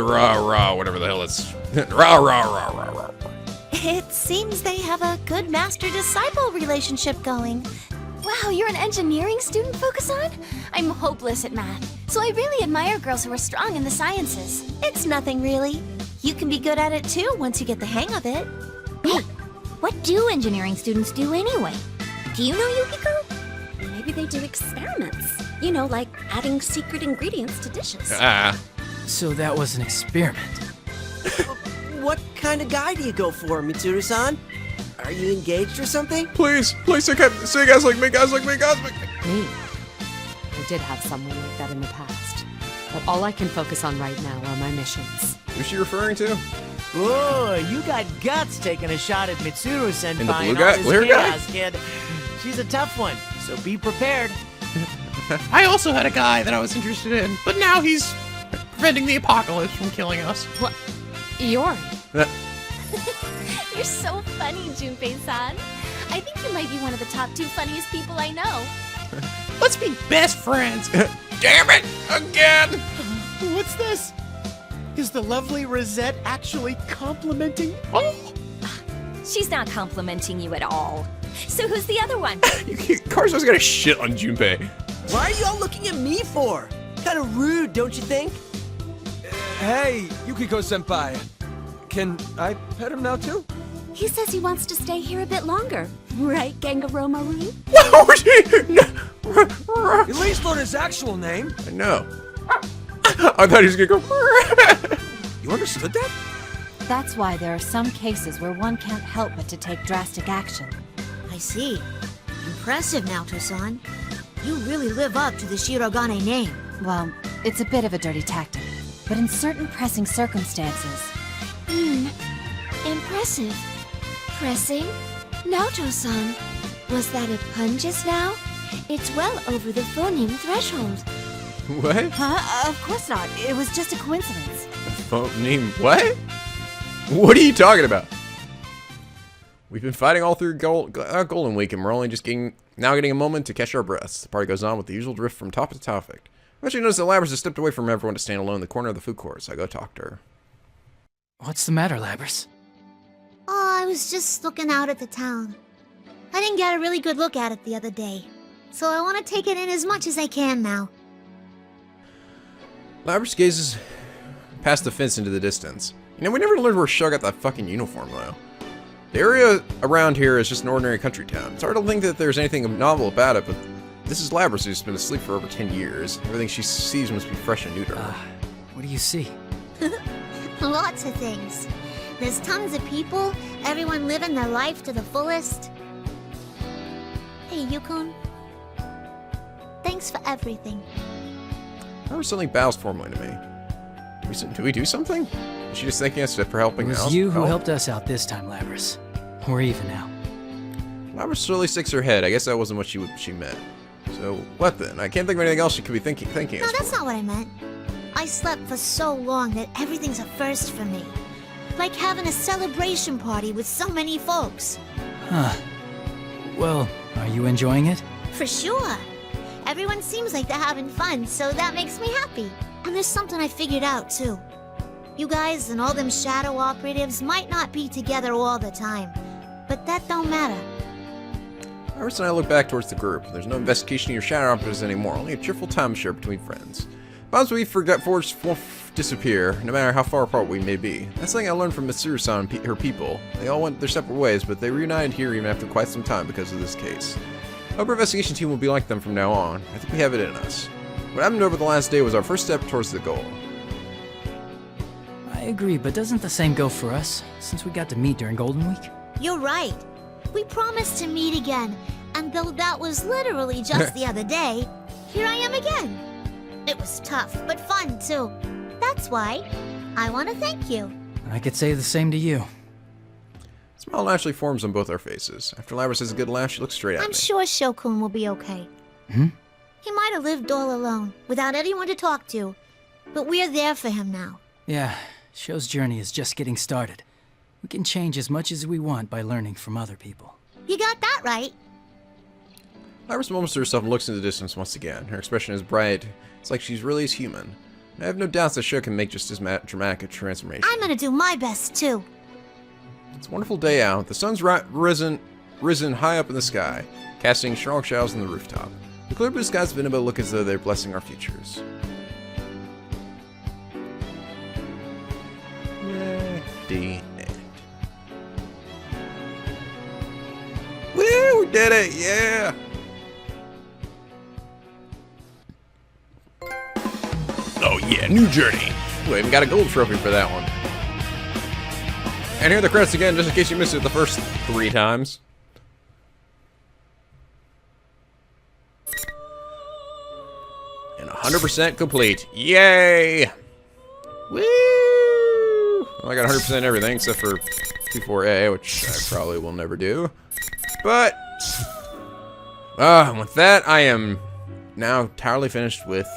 whatever the hell it's. Ra. It seems they have a good master-disciple relationship going. Wow, you're an engineering student, Fukusan? I'm hopeless at math, so I really admire girls who are strong in the sciences. It's nothing, really. You can be good at it, too, once you get the hang of it. Hey, what do engineering students do anyway? Do you know, Yukiko? Maybe they do experiments. You know, like adding secret ingredients to dishes. So that was an experiment. What kind of guy do you go for, Mitsuru-san? Are you engaged or something? Please, say guys like me. Me? I did have someone like that in the past. But all I can focus on right now are my missions. Who's she referring to? Whoa, you got guts taking a shot at Mitsuru-senpai And the blue and guy? all this Blue guy? chaos, kid. She's a tough one. so be prepared. I also had a guy that I was interested in, but now he's preventing the apocalypse from killing us. What? You're... You're so funny, Junpei-san. I think you might be one of the top 2 funniest people I know. Let's be best friends. Damn it! Again! What's this? Is the lovely Rosette actually complimenting? Oh, She's not complimenting you at all. So who's the other one? Kara's gonna shit on Junpei. Why are you all looking at me for? Kind of rude, don't you think? Hey, Yukiko-senpai. Can I pet him now, too? He says he wants to stay here a bit longer. Right, Gangaromaru? At least learn his actual name. I know. I thought he was gonna go. You understood that? That's why there are some cases where one can't help but to take drastic action. I see. Impressive, Naoto-san. You really live up to the Shirogane name. Well, it's a bit of a dirty tactic, but in certain pressing circumstances... Impressive. Pressing? Naoto-san, was that a pun just now? It's well over the phoneme threshold. What? Huh? Of course not. It was just a coincidence. Name what? What are you talking about? We've been fighting all through Golden Week, and we're only just getting a moment to catch our breaths. The party goes on with the usual drift from topic to topic. I actually noticed that Labrys has stepped away from everyone to stand alone in the corner of the food court, so I go talk to her. What's the matter, Labrys? Oh, I was just looking out at the town. I didn't get a really good look at it the other day, so I want to take it in as much as I can now. Labrys gazes past the fence into the distance. You know, we never learned where Shug got that fucking uniform, though. The area around here is just an ordinary country town. It's hard to think that there's anything novel about it, but this is Labrys, who's been asleep for over 10 years. Everything she sees must be fresh and new to her. What do you see? Lots of things. There's tons of people, everyone living their life to the fullest. Hey, Yukon. Thanks for everything. Labrys suddenly bows formally to me. Did we do something? Is she just thanking us for helping It out? was you who helped us out this time, Labrys. We're even now. Labrys slowly sticks her head. I guess that wasn't what she meant. So, what then? I can't think of anything else she could be thinking No, us that's for. not what I meant. I slept for so long that everything's a first for me. Like having a celebration party with so many folks. Huh. Well, are you enjoying it? For sure. Everyone seems like they're having fun, so that makes me happy. And there's something I figured out, too. You guys and all them shadow operatives might not be together all the time, but that don't matter. Labrys and I look back towards the group. There's no investigation or shadow operatives anymore, only a cheerful time share between friends. Bonds we won't disappear, no matter how far apart we may be. That's something I learned from Mitsuru-san and her people. They all went their separate ways, but they reunited here even after quite some time because of this case. I hope our investigation team will be like them from now on. I think we have it in us. What happened over the last day was our first step towards the goal. I agree, but doesn't the same go for us, since we got to meet during Golden Week? You're right. We promised to meet again, and though that was literally just the other day, here I am again. It was tough, but fun, too. That's why I want to thank you. I could say the same to you. A smile naturally forms on both our faces. After Labrys has a good laugh, she looks straight at I'm me. sure Shokun will be okay. Hmm? He might have lived all alone, without anyone to talk to, but we're there for him now. Yeah, Show's journey is just getting started. We can change as much as we want by learning from other people. You got that right. Labrys mumbles to herself and looks into the distance once again. Her expression is bright. It's like she's really as human. I have no doubts that Show can make just as dramatic a transformation. I'm gonna do my best, too. It's a wonderful day out. The sun's risen high up in the sky, casting strong shadows on the rooftop. The clear blue skies of Inaba look as though they're blessing our futures. The end. Woo! We did it! Yeah! Oh yeah, new journey. We even got a gold trophy for that one. And here are the credits again, just in case you missed it the first 3 times. And 100% complete. Yay! Woo! Well, I got 100% everything except for P4A, which I probably will never do. But With that, I am now entirely finished with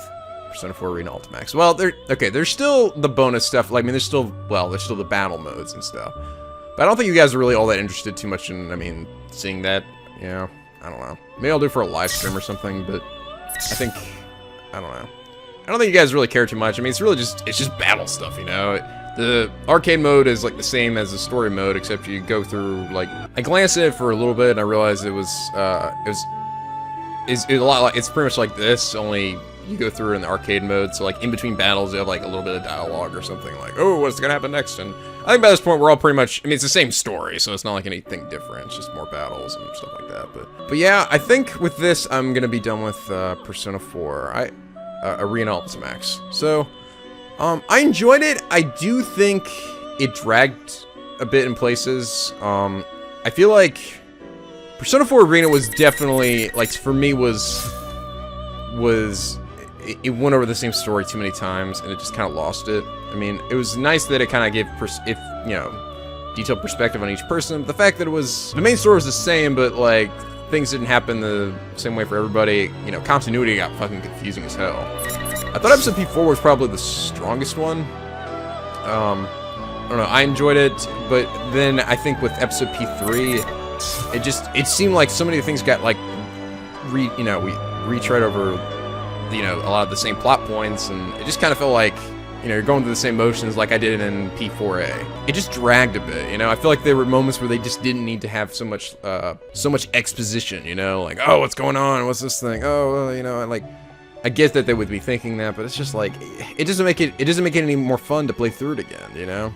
Persona 4 Arena Ultimax. Well, there's still the bonus stuff. Like, I mean, there's still the battle modes and stuff. But I don't think you guys are really all that interested too much in, I mean, seeing that. You know, I don't know. Maybe I'll do it for a live stream or something, but I don't know. I don't think you guys really care too much. I mean, it's just battle stuff, you know? The arcade mode is like the same as the story mode, except you go through, like, I glanced at it for a little bit and I realized it's a lot like, it's pretty much like this, only you go through it in the arcade mode, so like in between battles you have like a little bit of dialogue or something, like, oh, what's gonna happen next? And I think by this point we're all pretty much, I mean, it's the same story, so it's not like anything different, it's just more battles and stuff like that. But yeah, I think with this I'm gonna be done with Persona 4 Arena Ultimax. So I enjoyed it. I do think it dragged a bit in places. I feel like Persona 4 Arena was definitely, like, for me it went over the same story too many times, and it just kind of lost it. I mean, it was nice that it kind of gave, detailed perspective on each person. But the fact that the main story was the same, but, like, things didn't happen the same way for everybody, you know, continuity got fucking confusing as hell. I thought episode P4 was probably the strongest one. I don't know, I enjoyed it, but then I think with episode P3, it seemed like so many things got, like, we retread over, you know, a lot of the same plot points, and it just kind of felt like, you know, you're going through the same motions like I did in P4A. It just dragged a bit, you know? I feel like there were moments where they just didn't need to have so much exposition, you know? Like, oh, what's going on? What's this thing? Oh, well, you know, and like, I get that they would be thinking that, but it's just like, it doesn't make it any more fun to play through it again, you know?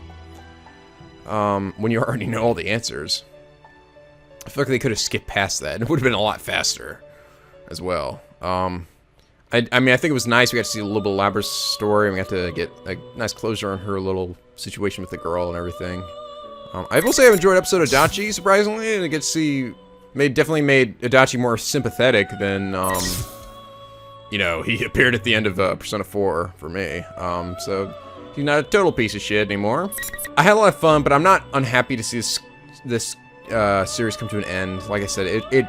When you already know all the answers. I feel like they could have skipped past that, and it would have been a lot faster as well. I mean, I think it was nice. We got to see a little bit of Labra's story, and we got to get a nice closure on her little situation with the girl and everything. I will say I've enjoyed episode Adachi, surprisingly, and I get to see, definitely made Adachi more sympathetic than, you know, he appeared at the end of Persona 4 for me. So he's not a total piece of shit anymore. I had a lot of fun, but I'm not unhappy to see this series come to an end. Like I said, it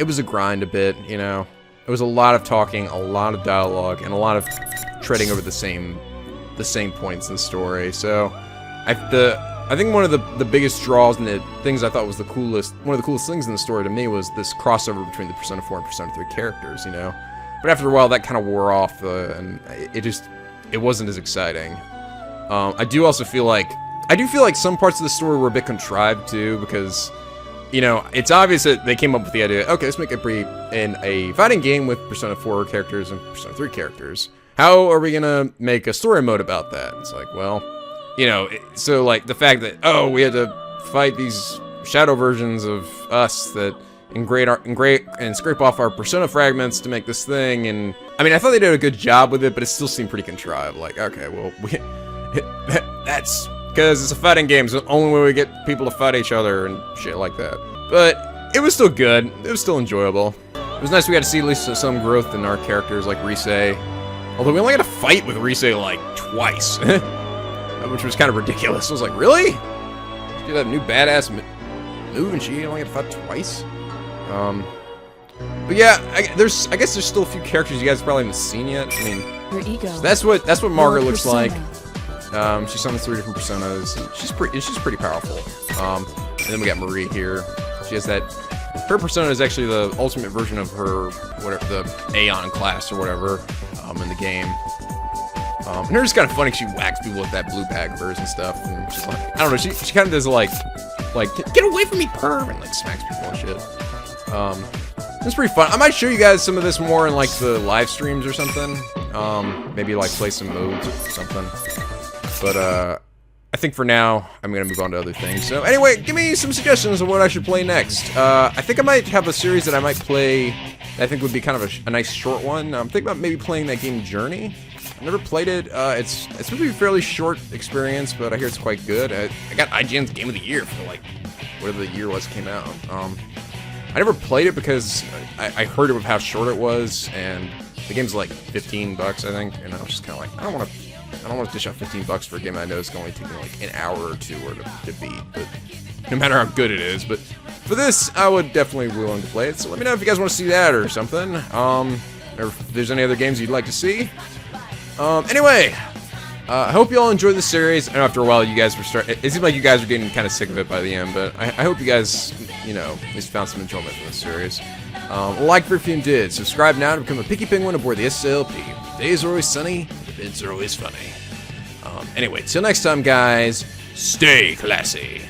was a grind a bit, you know. It was a lot of talking, a lot of dialogue, and a lot of treading over the same points in the story. So, I think one of the biggest draws and the things I thought was one of the coolest things in the story to me was this crossover between the Persona 4 and Persona 3 characters, you know. But after a while, that kind of wore off, and it wasn't as exciting. I do feel like some parts of the story were a bit contrived too, because, you know, it's obvious that they came up with the idea, okay, let's make a fighting game with Persona 4 characters and Persona 3 characters. How are we gonna make a story mode about that? It's like, well, you know, so like the fact that, oh, we had to fight these shadow versions of us that and scrape off our Persona fragments to make this thing, and I mean, I thought they did a good job with it, but it still seemed pretty contrived. Like, okay, well, that's because it's a fighting game, so the only way we get people to fight each other and shit like that. But it was still good. It was still enjoyable. It was nice we got to see at least some growth in our characters, like Rise. Although we only got to fight with Rise like twice, which was kind of ridiculous. I was like, really? Do that new badass move, and she only got to fight twice. But yeah, I guess there's still a few characters you guys probably haven't seen yet. I mean, your ego. So that's what Margaret looks like. She's on the 3 different personas. And she's pretty powerful. And then we got Marie here. She has that. Her persona is actually the ultimate version of her, whatever, the Aeon class or whatever, in the game. And her just kind of funny. She whacks people with that blue bag of hers and stuff. And she's like, I don't know. She kind of does like get away from me, perv, and like smacks people and shit. It's pretty fun. I might show you guys some of this more in like the live streams or something. Maybe like play some modes or something. But I think for now I'm gonna move on to other things. So anyway, give me some suggestions of what I should play next. I think I might have a series that I might play that I think would be kind of a nice short one. I'm thinking about maybe playing that game Journey. I've never played it. It's supposed to be a fairly short experience, but I hear it's quite good. I got IGN's Game of the Year for like whatever the year was it came out. I never played it because I heard of how short it was, and the game's like $15, I think, and I was just kind of like, I don't want to I don't want to dish out $15 for a game I know is going to take me like an hour or two to beat, but no matter how good it is. But for this, I would definitely be willing to play it. So let me know if you guys want to see that or something. Or if there's any other games you'd like to see. Anyway, I hope you all enjoyed the series. I know after a while you guys were it seemed like you guys were getting kind of sick of it by the end, but I hope you guys, you know, at least found some enjoyment from this series. Like Perfume did. Subscribe now to become a Picky Penguin aboard the SLP. The days are always sunny, the events are always funny. Anyway, till next time, guys, stay classy.